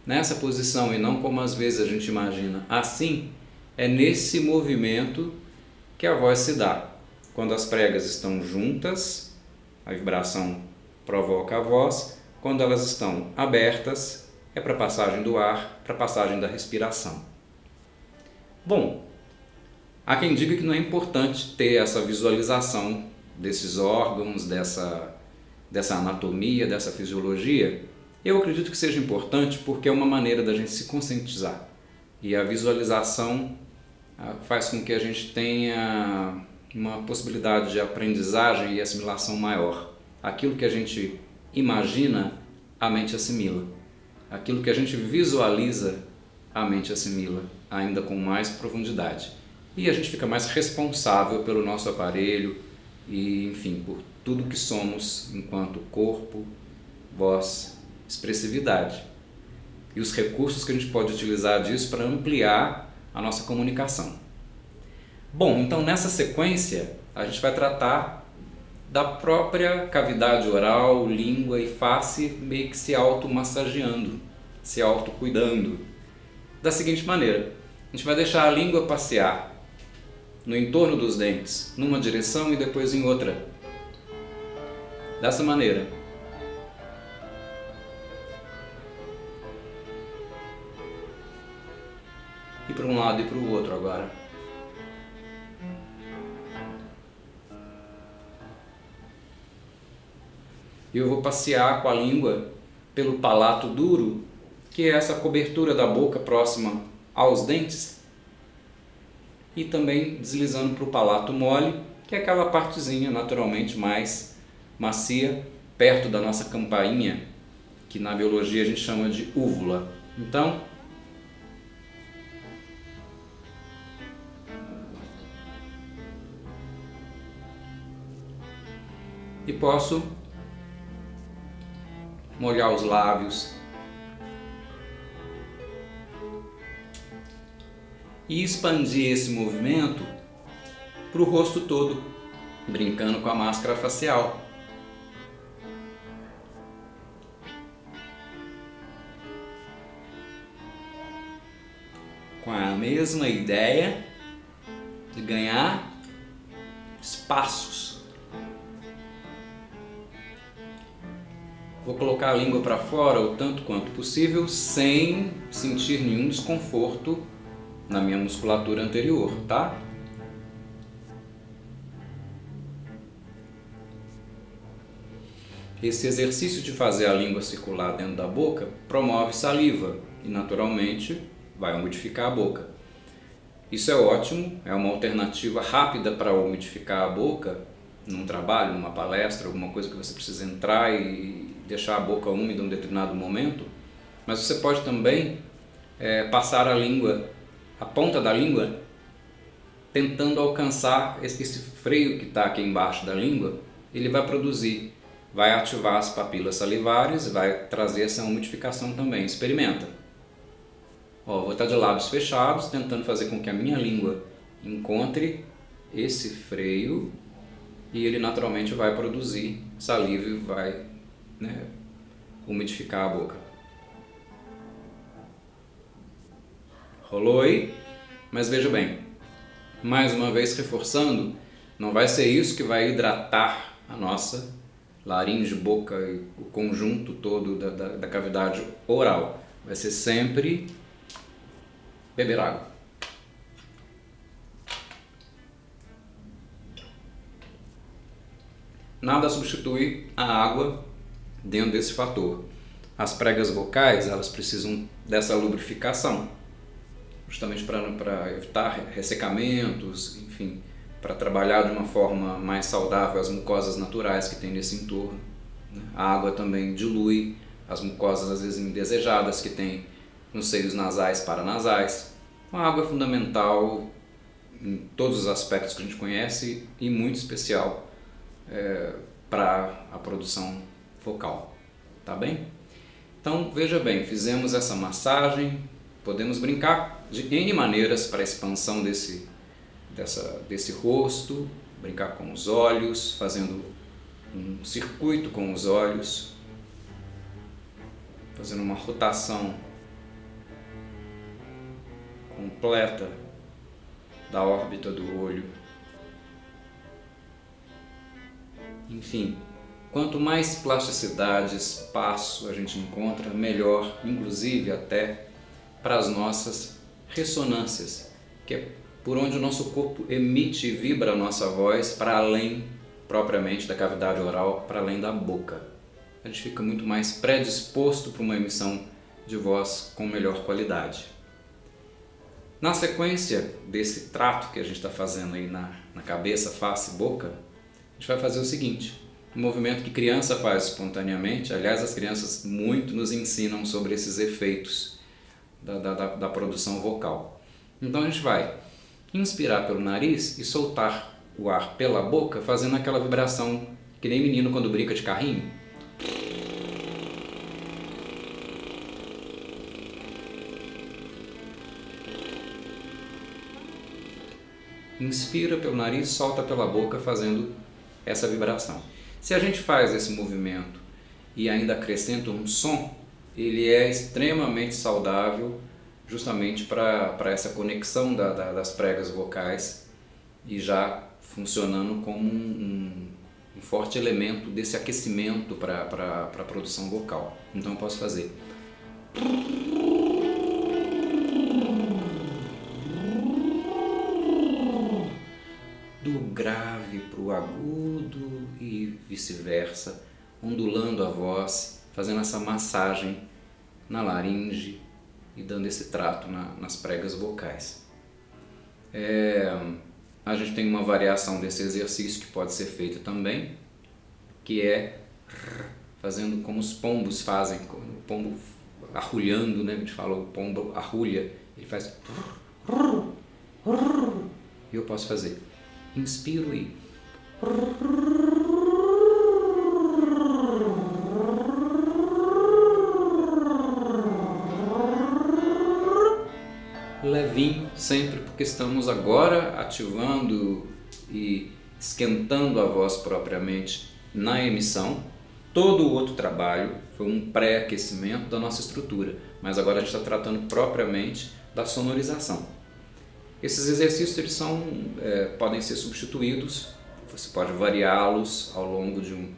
nessa posição e não como às vezes a gente imagina assim, é nesse movimento que a voz se dá. Quando as pregas estão juntas, a vibração provoca a voz. Quando elas estão abertas, é para a passagem do ar, para a passagem da respiração. Bom, há quem diga que não é importante ter essa visualização desses órgãos, dessa anatomia, dessa fisiologia. Eu acredito que seja importante porque é uma maneira da gente se conscientizar. E a visualização faz com que a gente tenha uma possibilidade de aprendizagem e assimilação maior. Aquilo que a gente imagina, a mente assimila. Aquilo que a gente visualiza, a mente assimila, ainda com mais profundidade. E a gente fica mais responsável pelo nosso aparelho e, enfim, por tudo que somos enquanto corpo, voz, expressividade. E os recursos que a gente pode utilizar disso para ampliar a nossa comunicação. Bom, então nessa sequência a gente vai tratar da própria cavidade oral, língua e face meio que se automassageando, se autocuidando. Da seguinte maneira, a gente vai deixar a língua passear no entorno dos dentes, numa direção e depois em outra. Dessa maneira. E para um lado e para o outro agora. E eu vou passear com a língua pelo palato duro, que é essa cobertura da boca próxima aos dentes, e também deslizando para o palato mole, que é aquela partezinha naturalmente mais macia, perto da nossa campainha, que na biologia a gente chama de úvula. Então, e posso molhar os lábios e expandir esse movimento para o rosto todo, brincando com a máscara facial. Com a mesma ideia de ganhar espaços. Vou colocar a língua para fora o tanto quanto possível, sem sentir nenhum desconforto na minha musculatura anterior, tá? esse exercício de fazer a língua circular dentro da boca promove saliva e naturalmente vai umidificar a boca. Isso é ótimo, é uma alternativa rápida para umidificar a boca num trabalho, numa palestra, alguma coisa que você precisa entrar e deixar a boca úmida em um determinado momento. Mas você pode também passar a língua, a ponta da língua, tentando alcançar esse freio que está aqui embaixo da língua. Ele vai produzir, vai ativar as papilas salivares, vai trazer essa umidificação também. Experimenta. Vou estar de lábios fechados, tentando fazer com que a minha língua encontre esse freio e ele naturalmente vai produzir saliva e vai, umidificar a boca. Rolou aí? Mas veja bem, mais uma vez reforçando, não vai ser isso que vai hidratar a nossa laringe, boca e o conjunto todo da cavidade oral. Vai ser sempre beber água. Nada substitui a água dentro desse fator. As pregas vocais, elas precisam dessa lubrificação, justamente para evitar ressecamentos, enfim, para trabalhar de uma forma mais saudável as mucosas naturais que tem nesse entorno. A água também dilui as mucosas às vezes indesejadas que tem nos seios nasais e paranasais. A água é fundamental em todos os aspectos que a gente conhece e muito especial para a produção vocal, tá bem? Então veja bem, fizemos essa massagem, podemos brincar de N maneiras para a expansão desse rosto, brincar com os olhos, fazendo um circuito com os olhos, fazendo uma rotação completa da órbita do olho. Enfim, quanto mais plasticidade, espaço a gente encontra, melhor, inclusive até para as nossas ressonâncias, que é por onde o nosso corpo emite e vibra a nossa voz para além propriamente da cavidade oral, para além da boca. A gente fica muito mais predisposto para uma emissão de voz com melhor qualidade. Na sequência desse trato que a gente está fazendo aí na cabeça, face e boca, a gente vai fazer o seguinte, um movimento que criança faz espontaneamente. Aliás, as crianças muito nos ensinam sobre esses efeitos da produção vocal. Então a gente vai inspirar pelo nariz e soltar o ar pela boca, fazendo aquela vibração que nem menino quando brinca de carrinho. Inspira pelo nariz, solta pela boca, fazendo essa vibração. Se a gente faz esse movimento e ainda acrescenta um som, ele é extremamente saudável justamente para essa conexão das pregas vocais e já funcionando como um forte elemento desse aquecimento para a produção vocal. Então eu posso fazer do grave para o agudo e vice-versa, ondulando a voz, fazendo essa massagem na laringe e dando esse trato nas pregas vocais. A gente tem uma variação desse exercício que pode ser feita também, que é fazendo como os pombos fazem, o pombo arrulhando, né? A gente fala o pombo arrulha, ele faz e eu posso fazer. Inspiro e levinho sempre, porque estamos agora ativando e esquentando a voz propriamente na emissão. Todo o outro trabalho foi um pré-aquecimento da nossa estrutura, mas agora a gente está tratando propriamente da sonorização. Esses exercícios eles podem ser substituídos, você pode variá-los ao longo de um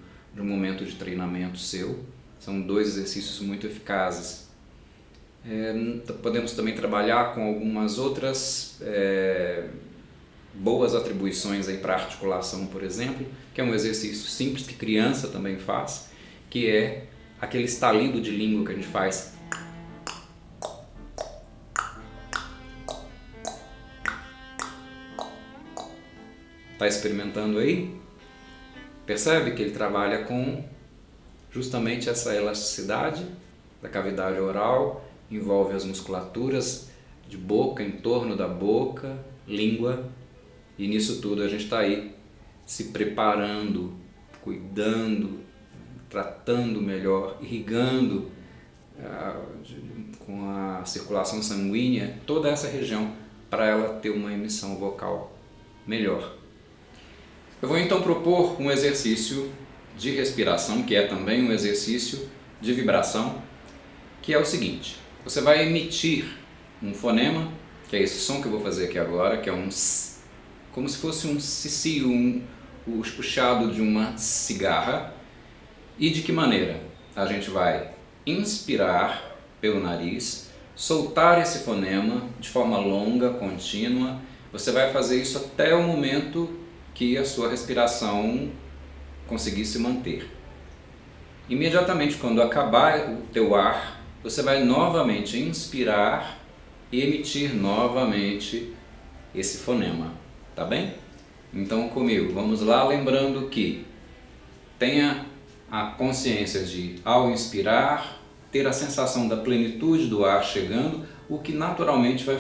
momento de treinamento seu. São 2 exercícios muito eficazes. Podemos também trabalhar com algumas outras boas atribuições para articulação, por exemplo, que é um exercício simples que criança também faz, que é aquele estalido de língua que a gente faz. Está experimentando aí? Percebe que ele trabalha com justamente essa elasticidade da cavidade oral, envolve as musculaturas de boca, em torno da boca, língua, e nisso tudo a gente está aí se preparando, cuidando, tratando melhor, irrigando com a circulação sanguínea toda essa região para ela ter uma emissão vocal melhor. Eu vou então propor um exercício de respiração, que é também um exercício de vibração, que é o seguinte: você vai emitir um fonema, que é esse som que eu vou fazer aqui agora, que é um S, como se fosse um cicio, o puxado de uma cigarra. E de que maneira? A gente vai inspirar pelo nariz, soltar esse fonema de forma longa, contínua. Você vai fazer isso até o momento que a sua respiração conseguir se manter. Imediatamente quando acabar o teu ar, você vai novamente inspirar e emitir novamente esse fonema, tá bem? Então comigo, vamos lá, lembrando que tenha a consciência de, ao inspirar, ter a sensação da plenitude do ar chegando, o que naturalmente vai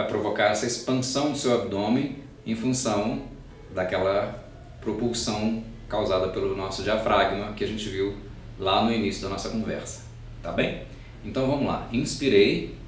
provocar essa expansão do seu abdômen em função daquela propulsão causada pelo nosso diafragma que a gente viu lá no início da nossa conversa, tá bem? Então vamos lá, inspirei,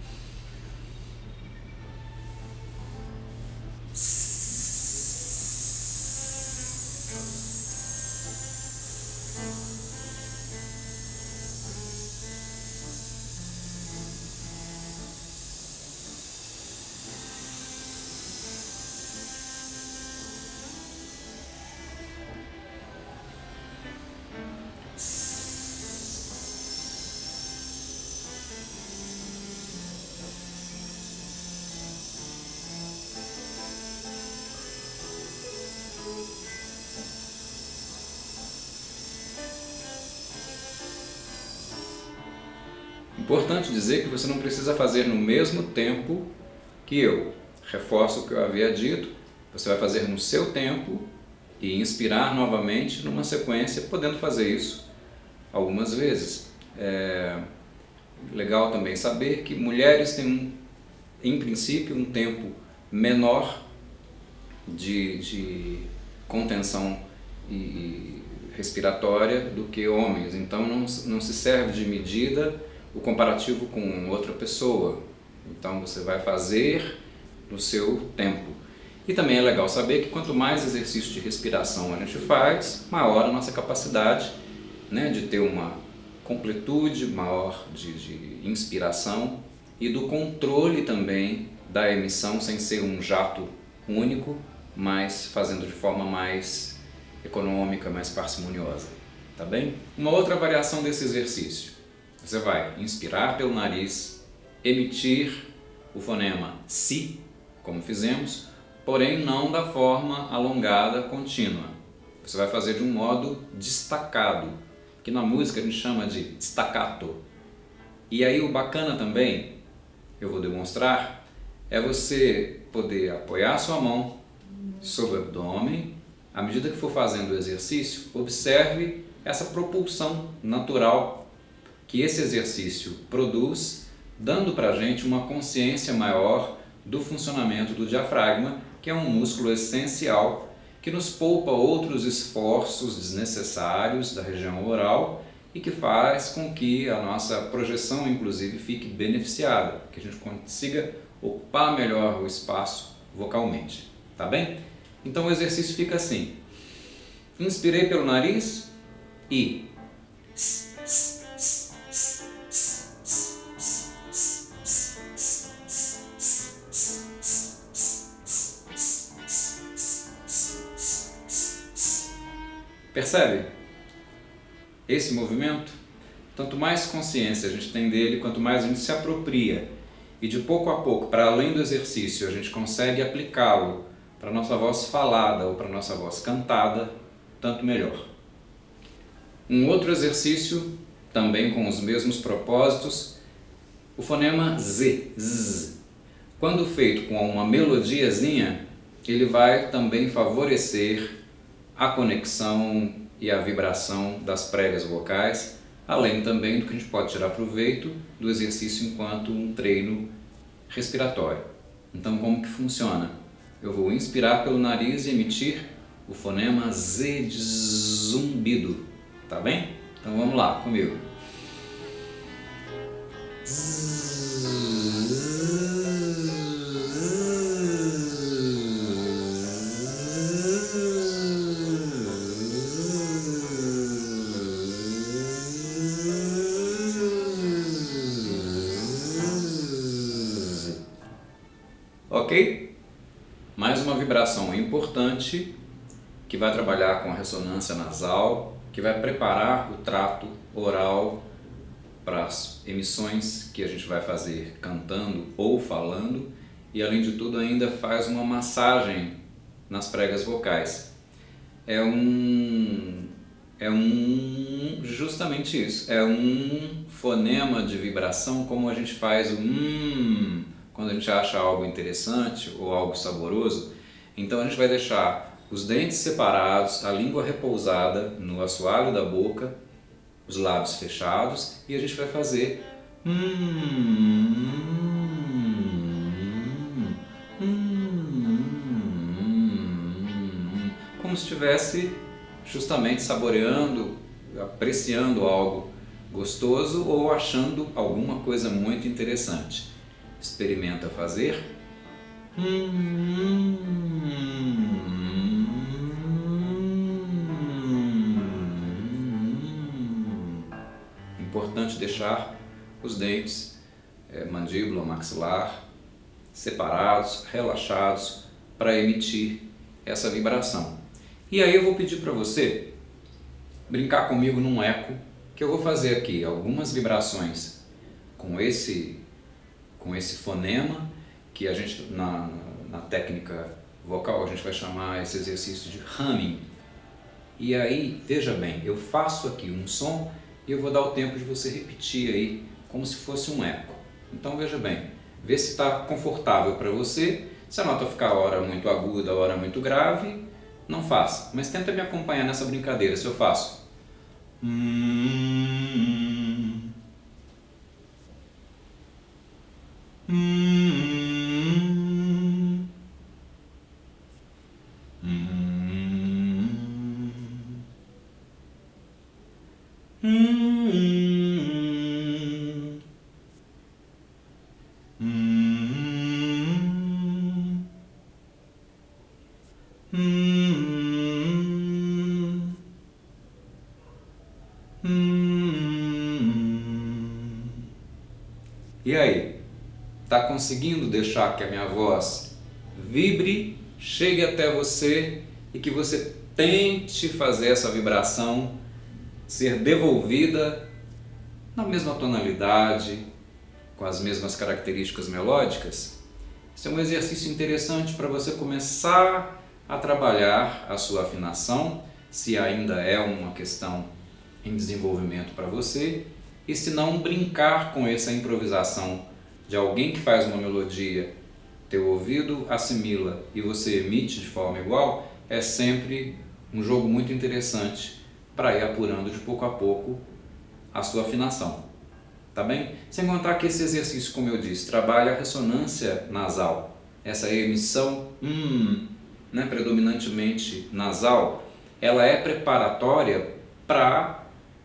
importante dizer que você não precisa fazer no mesmo tempo que eu. Reforço o que eu havia dito, você vai fazer no seu tempo e inspirar novamente numa sequência, podendo fazer isso algumas vezes. É legal também saber que mulheres têm, em princípio, um tempo menor de contenção e respiratória do que homens, então não se serve de medida o comparativo com outra pessoa, então você vai fazer no seu tempo. E também é legal saber que quanto mais exercício de respiração a gente faz, maior a nossa capacidade, né, de ter uma completude maior de inspiração e do controle também da emissão, sem ser um jato único, mas fazendo de forma mais econômica, mais parcimoniosa, tá bem? Uma outra variação desse exercício: você vai inspirar pelo nariz, emitir o fonema si, como fizemos, porém não da forma alongada, contínua. Você vai fazer de um modo destacado, que na música a gente chama de staccato. E aí o bacana também, eu vou demonstrar, é você poder apoiar sua mão sobre o abdômen. À medida que for fazendo o exercício, observe essa propulsão natural que esse exercício produz, dando para a gente uma consciência maior do funcionamento do diafragma, que é um músculo essencial que nos poupa outros esforços desnecessários da região oral e que faz com que a nossa projeção, inclusive, fique beneficiada, que a gente consiga ocupar melhor o espaço vocalmente, tá bem? Então o exercício fica assim: inspirei pelo nariz e percebe esse movimento? Tanto mais consciência a gente tem dele, quanto mais a gente se apropria e de pouco a pouco, para além do exercício, a gente consegue aplicá-lo para a nossa voz falada ou para a nossa voz cantada, tanto melhor. Um outro exercício, também com os mesmos propósitos, o fonema Z, Z. Quando feito com uma melodiazinha, ele vai também favorecer a conexão e a vibração das pregas vocais, além também do que a gente pode tirar proveito do exercício enquanto um treino respiratório. Então, como que funciona? Eu vou inspirar pelo nariz e emitir o fonema Z de zumbido, tá bem? Então vamos lá, comigo. Ok? Mais uma vibração importante que vai trabalhar com a ressonância nasal, que vai preparar o trato oral para as emissões que a gente vai fazer cantando ou falando, e além de tudo ainda faz uma massagem nas pregas vocais. Justamente isso, é um fonema de vibração, como a gente faz o quando a gente acha algo interessante ou algo saboroso. Então a gente vai deixar os dentes separados, a língua repousada no assoalho da boca, os lábios fechados, e a gente vai fazer como se estivesse justamente saboreando, apreciando algo gostoso ou achando alguma coisa muito interessante. Experimenta fazer. Importante deixar os dentes, mandíbula, maxilar, separados, relaxados, para emitir essa vibração. E aí eu vou pedir para você brincar comigo num eco, que eu vou fazer aqui algumas vibrações com esse fonema, que a gente na técnica vocal a gente vai chamar esse exercício de humming. E aí, veja bem, eu faço aqui um som e eu vou dar o tempo de você repetir aí como se fosse um eco. Então veja bem, vê se está confortável para você. Se a nota ficar hora muito aguda, hora muito grave, não faça. Mas tenta me acompanhar nessa brincadeira. Se eu faço E aí, está conseguindo deixar que a minha voz vibre, chegue até você e que você tente fazer essa vibração ser devolvida na mesma tonalidade, com as mesmas características melódicas? Esse é um exercício interessante para você começar a trabalhar a sua afinação, se ainda é uma questão em desenvolvimento para você, e se não, brincar com essa improvisação de alguém que faz uma melodia, teu ouvido assimila e você emite de forma igual, é sempre um jogo muito interessante para ir apurando de pouco a pouco a sua afinação. Tá bem? Sem contar que esse exercício, como eu disse, trabalha a ressonância nasal, essa emissão predominantemente nasal, ela é preparatória para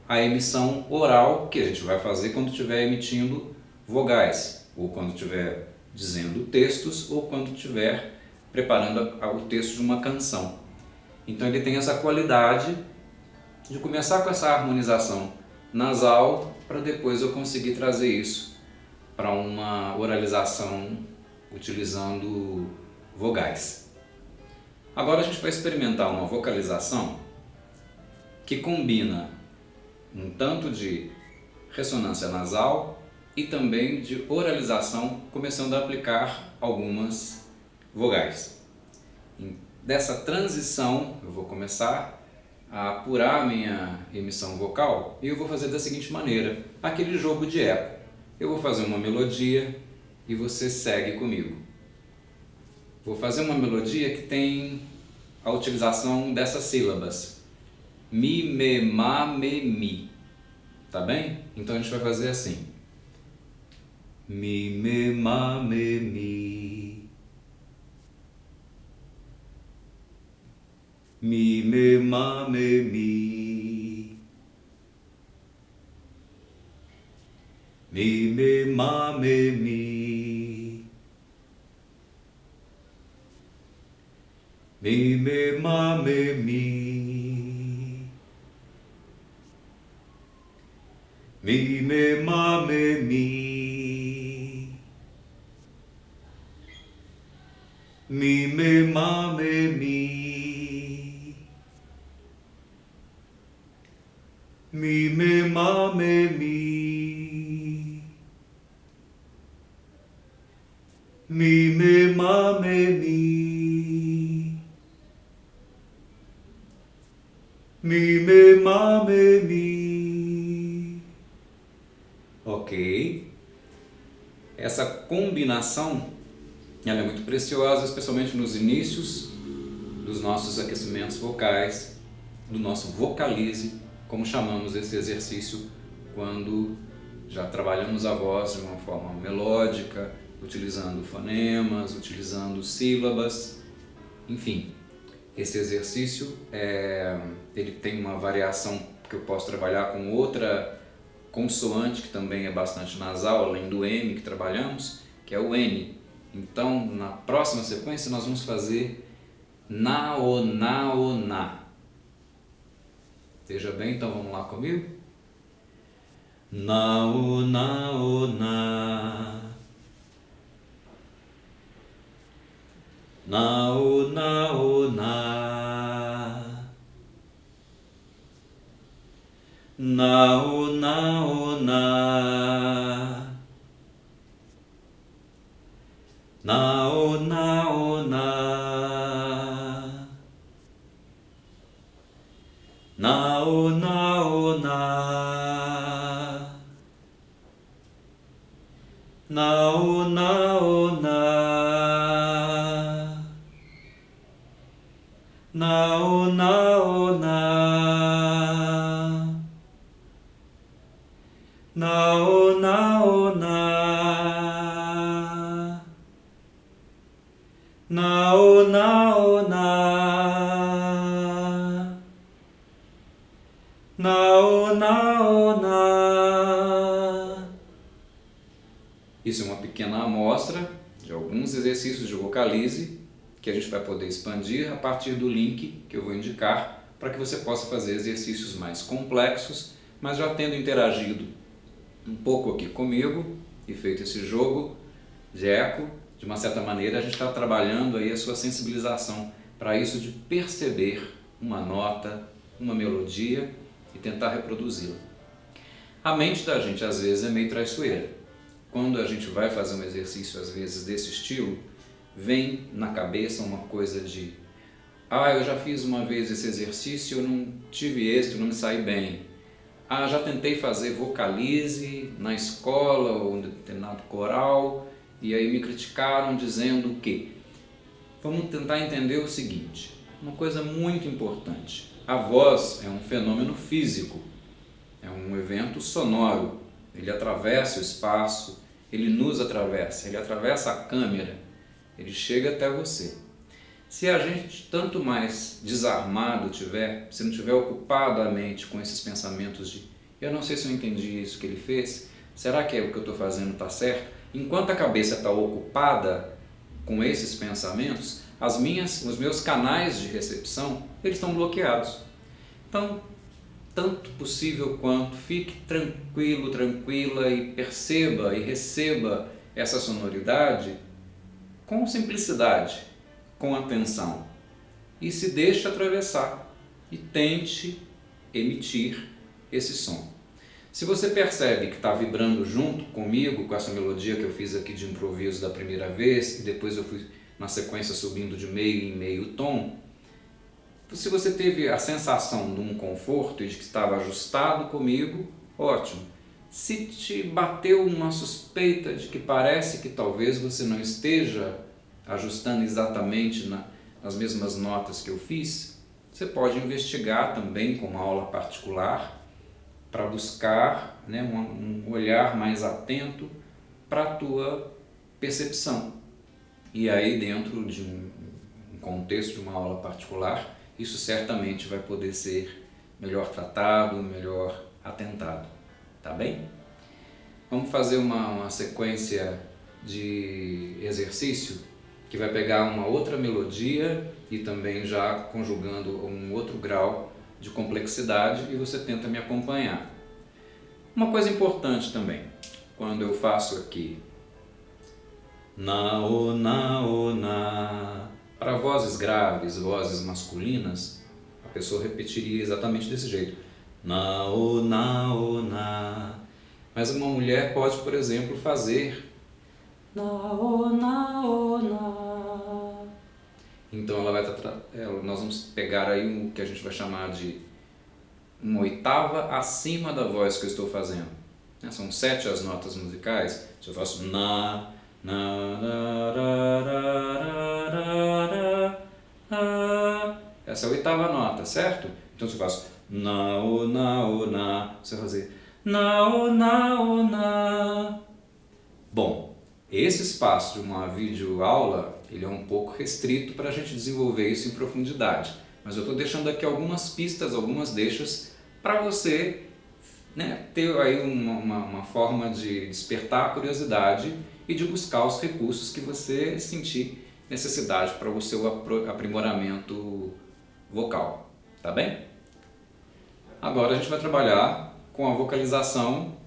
a emissão oral que a gente vai fazer quando estiver emitindo vogais, ou quando estiver dizendo textos, ou quando estiver preparando o texto de uma canção. Então ele tem essa qualidade de começar com essa harmonização nasal, para depois eu conseguir trazer isso para uma oralização utilizando vogais. Agora a gente vai experimentar uma vocalização que combina um tanto de ressonância nasal e também de oralização, começando a aplicar algumas vogais. Dessa transição eu vou começar a apurar a minha emissão vocal, e eu vou fazer da seguinte maneira, aquele jogo de eco. Eu vou fazer uma melodia e você segue comigo. Vou fazer uma melodia que tem a utilização dessas sílabas. Mi, me, ma, me, mi. Tá bem? Então a gente vai fazer assim. Mi, me, ma, me, mi. Mi, me, ma, me, mi. Mi, me, ma, me, mi. Mi, me, ma, me, mi. Mi, me, ma, me, mi. Mi, me, ma, me, mi. Mi, me, ma, me, mi. Mi, me, ma, me, mi. Mi, me, ma, me, mi. Ok. Essa combinação ela é muito preciosa, especialmente nos inícios dos nossos aquecimentos vocais, do nosso vocalize, como chamamos esse exercício quando já trabalhamos a voz de uma forma melódica, utilizando fonemas, utilizando sílabas, enfim. Esse exercício ele tem uma variação que eu posso trabalhar com outra consoante que também é bastante nasal, além do M que trabalhamos, que é o N. Então, na próxima sequência, nós vamos fazer na, o, na, o, na. Esteja bem, então vamos lá comigo? Na, o, na, o, na. Na, o, na, o, na. Na, o, na, o, na. Na, o, na, o, na. Na, o, na, o, na. Na, o, na, o, na. Na, o, na, o, na. Na, o, na, o, na. Na, o, na, o, na. Na, o, na, o, na. Isso é uma pequena amostra de alguns exercícios de vocalize que a gente vai poder expandir a partir do link que eu vou indicar para que você possa fazer exercícios mais complexos, mas já tendo interagido um pouco aqui comigo e feito esse jogo de eco, de uma certa maneira a gente está trabalhando aí a sua sensibilização para isso de perceber uma nota, uma melodia e tentar reproduzi-la. A mente da gente às vezes é meio traiçoeira. Quando a gente vai fazer um exercício às vezes desse estilo, vem na cabeça uma coisa de eu já fiz uma vez esse exercício, eu não tive êxito, não me saí bem. Já tentei fazer vocalize na escola ou em determinado coral e aí me criticaram dizendo que... Vamos tentar entender o seguinte, uma coisa muito importante. A voz é um fenômeno físico, é um evento sonoro. Ele atravessa o espaço, ele nos atravessa, ele atravessa a câmera, ele chega até você. Se a gente tanto mais desarmado tiver, se não tiver ocupado a mente com esses pensamentos de eu não sei se eu entendi isso que ele fez, será que o que eu estou fazendo está certo? Enquanto a cabeça está ocupada com esses pensamentos, os meus canais de recepção, eles estão bloqueados. Então, tanto possível quanto, fique tranquilo, tranquila e perceba e receba essa sonoridade com simplicidade, com atenção. E se deixe atravessar e tente emitir esse som. Se você percebe que está vibrando junto comigo, com essa melodia que eu fiz aqui de improviso da primeira vez, e depois eu fui na sequência subindo de meio em meio tom, Se você teve a sensação de um conforto e de que estava ajustado comigo, ótimo. Se te bateu uma suspeita de que parece que talvez você não esteja ajustando exatamente nas mesmas notas que eu fiz, você pode investigar também com uma aula particular para buscar, né, um olhar mais atento para a tua percepção. E aí, dentro de um contexto de uma aula particular, isso certamente vai poder ser melhor tratado, melhor atentado, tá bem? Vamos fazer uma sequência de exercício que vai pegar uma outra melodia e também já conjugando um outro grau de complexidade e você tenta me acompanhar. Uma coisa importante também, quando eu faço aqui na, o, na, para vozes graves, vozes masculinas, a pessoa repetiria exatamente desse jeito. Na, o, na. Mas uma mulher pode, por exemplo, fazer na, o, na. Então ela vai nós vamos pegar aí o que a gente vai chamar de uma oitava acima da voz que eu estou fazendo. São 7 as notas musicais. Se eu faço na, essa é a oitava nota, certo? Então se eu faço na, você vai fazer na. Bom, esse espaço de uma videoaula, ele é um pouco restrito para a gente desenvolver isso em profundidade. Mas eu estou deixando aqui algumas pistas, algumas deixas para você, né, ter aí uma forma de despertar a curiosidade e de buscar os recursos que você sentir necessidade para o seu aprimoramento vocal, tá bem? Agora a gente vai trabalhar com a vocalização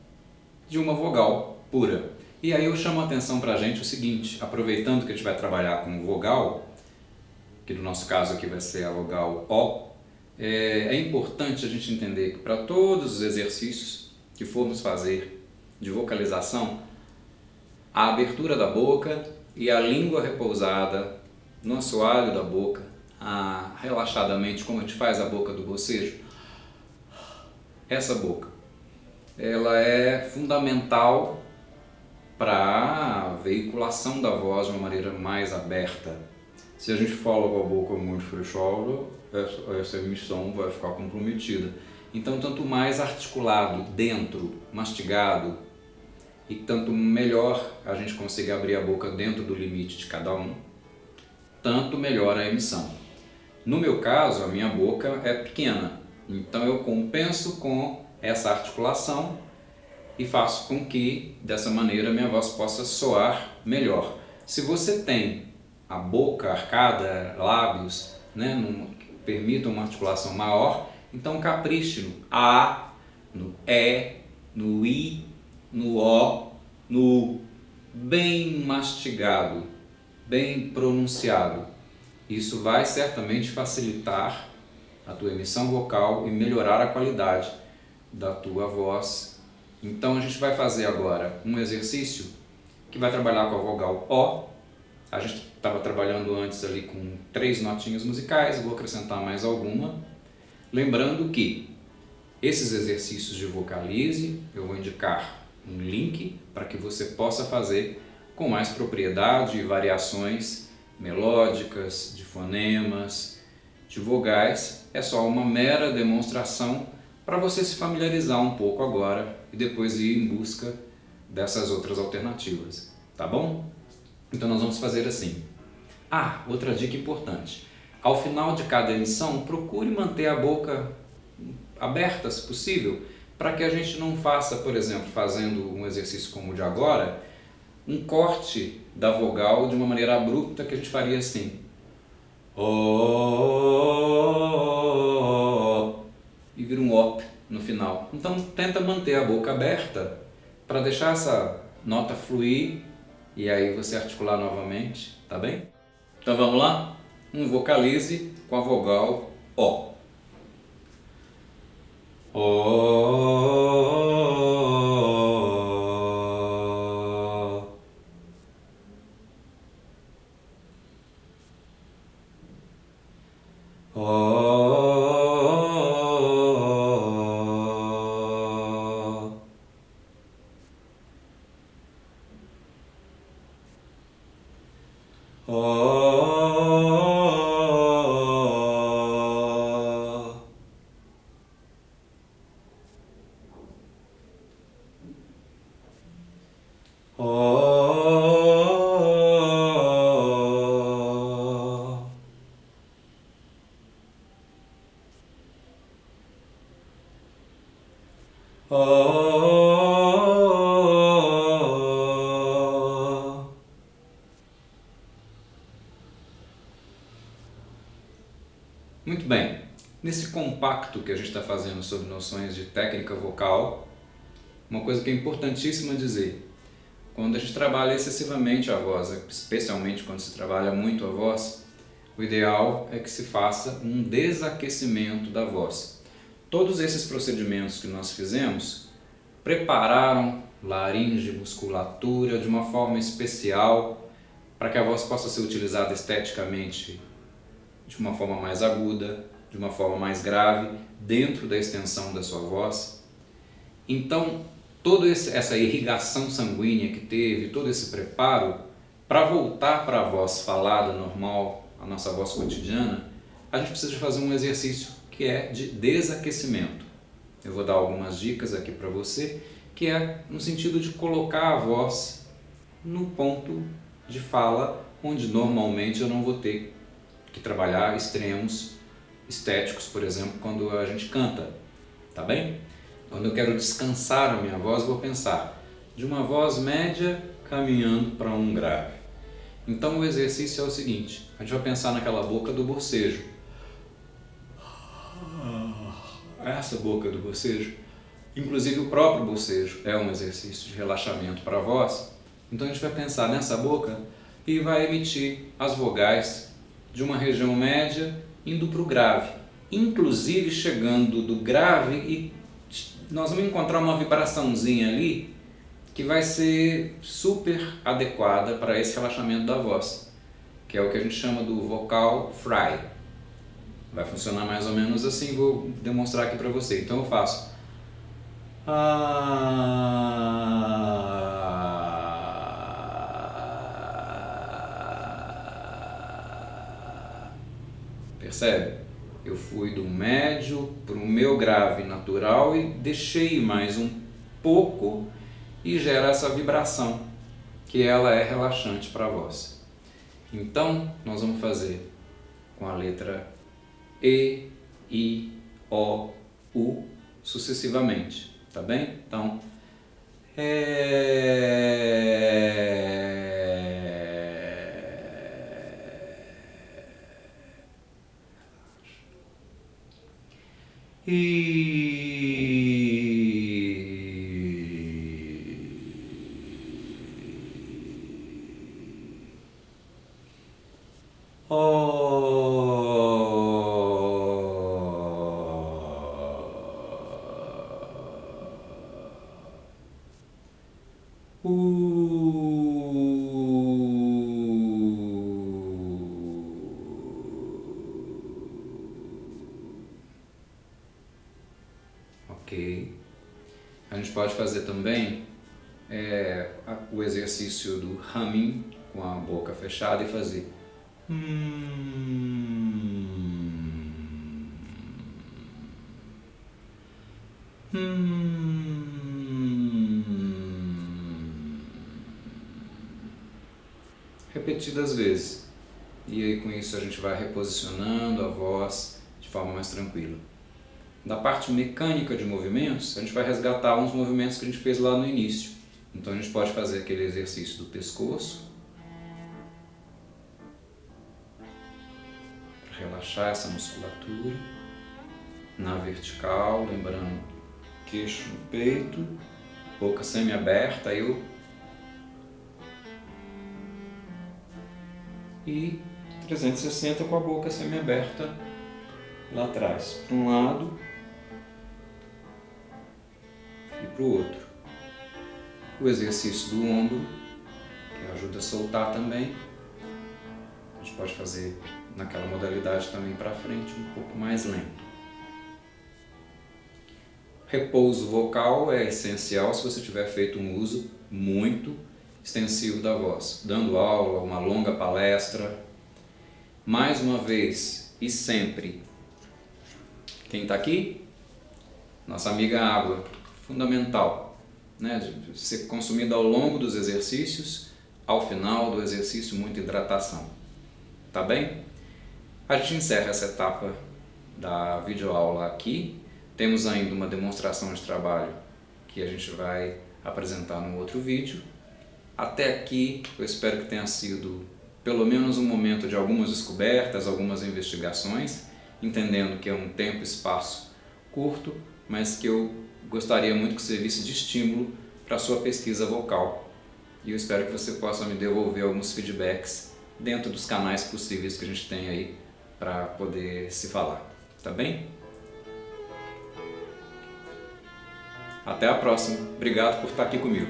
de uma vogal pura. E aí eu chamo a atenção para a gente o seguinte, aproveitando que a gente vai trabalhar com vogal, que no nosso caso aqui vai ser a vogal O, é importante a gente entender que para todos os exercícios que formos fazer de vocalização, a abertura da boca e a língua repousada no assoalho da boca, relaxadamente, como a gente faz a boca do bocejo, essa boca, ela é fundamental para a veiculação da voz de uma maneira mais aberta. Se a gente fala com a boca muito fechada, essa emissão vai ficar comprometida. Então, tanto mais articulado dentro, mastigado, e tanto melhor a gente conseguir abrir a boca dentro do limite de cada um, tanto melhor a emissão. No meu caso, a minha boca é pequena, então eu compenso com essa articulação e faço com que, dessa maneira, minha voz possa soar melhor. Se você tem a boca arcada, lábios, né, permitam uma articulação maior, então capriche no A, no E, no I, no O, no U, bem mastigado, bem pronunciado. Isso vai certamente facilitar a tua emissão vocal e melhorar a qualidade da tua voz. Então a gente vai fazer agora um exercício que vai trabalhar com a vogal O. A gente estava trabalhando antes ali com 3 notinhas musicais, eu vou acrescentar mais alguma. Lembrando que esses exercícios de vocalize, eu vou indicar um link para que você possa fazer com mais propriedade e variações melódicas, de fonemas, de vogais. É só uma mera demonstração para você se familiarizar um pouco agora e depois ir em busca dessas outras alternativas, tá bom? Então nós vamos fazer assim. Outra dica importante. Ao final de cada emissão, procure manter a boca aberta, se possível, para que a gente não faça, por exemplo, fazendo um exercício como o de agora, um corte da vogal de uma maneira abrupta que a gente faria assim. E vira um op no final. Então tenta manter a boca aberta para deixar essa nota fluir e aí você articular novamente, tá bem? Então vamos lá? Um vocalize com a vogal O. O. Muito bem, nesse compacto que a gente está fazendo sobre noções de técnica vocal, uma coisa que é importantíssima dizer: quando a gente trabalha excessivamente a voz, especialmente quando se trabalha muito a voz, o ideal é que se faça um desaquecimento da voz. Todos esses procedimentos que nós fizemos prepararam laringe, musculatura de uma forma especial para que a voz possa ser utilizada esteticamente de uma forma mais aguda, de uma forma mais grave, dentro da extensão da sua voz. Então, toda essa irrigação sanguínea que teve, todo esse preparo, para voltar para a voz falada normal, a nossa voz cotidiana, a gente precisa fazer um exercício que é de desaquecimento. Eu vou dar algumas dicas aqui para você, que é no sentido de colocar a voz no ponto de fala, onde normalmente eu não vou ter que trabalhar extremos estéticos, por exemplo, quando a gente canta, tá bem? Quando eu quero descansar a minha voz, vou pensar de uma voz média caminhando para um grave. Então o exercício é o seguinte: a gente vai pensar naquela boca do bocejo. Essa boca do bocejo, inclusive o próprio bocejo, é um exercício de relaxamento para a voz. Então a gente vai pensar nessa boca e vai emitir as vogais de uma região média indo para o grave, inclusive chegando do grave, e nós vamos encontrar uma vibraçãozinha ali que vai ser super adequada para esse relaxamento da voz, que é o que a gente chama do vocal fry. Vai funcionar mais ou menos assim, vou demonstrar aqui para você. Então eu faço percebe? Eu fui do médio para o meu grave natural e deixei mais um pouco e gera essa vibração, que ela é relaxante para a voz. Então, nós vamos fazer com a letra E, I, O, U, sucessivamente, tá bem? Então, Ok. A gente pode fazer também o exercício do humming com a boca fechada e fazer repetidas vezes. E aí com isso a gente vai reposicionando a voz de forma mais tranquila. Da parte mecânica de movimentos, a gente vai resgatar uns movimentos que a gente fez lá no início. Então a gente pode fazer aquele exercício do pescoço, para relaxar essa musculatura. Na vertical, lembrando queixo no peito, boca semi-aberta, e 360 com a boca semi-aberta lá atrás, para um lado e para o outro. O exercício do ombro, que ajuda a soltar também. A gente pode fazer naquela modalidade também para frente, um pouco mais lento. Repouso vocal é essencial se você tiver feito um uso muito extensivo da voz, dando aula, uma longa palestra. Mais uma vez e sempre, quem está aqui? Nossa amiga água, fundamental, né? De ser consumida ao longo dos exercícios, ao final do exercício, muita hidratação. Tá bem? A gente encerra essa etapa da videoaula aqui. Temos ainda uma demonstração de trabalho que a gente vai apresentar no outro vídeo. Até aqui, eu espero que tenha sido pelo menos um momento de algumas descobertas, algumas investigações, entendendo que é um tempo e espaço curto, mas que eu gostaria muito que servisse de estímulo para a sua pesquisa vocal. E eu espero que você possa me devolver alguns feedbacks dentro dos canais possíveis que a gente tem aí para poder se falar. Tá bem? Até a próxima. Obrigado por estar aqui comigo.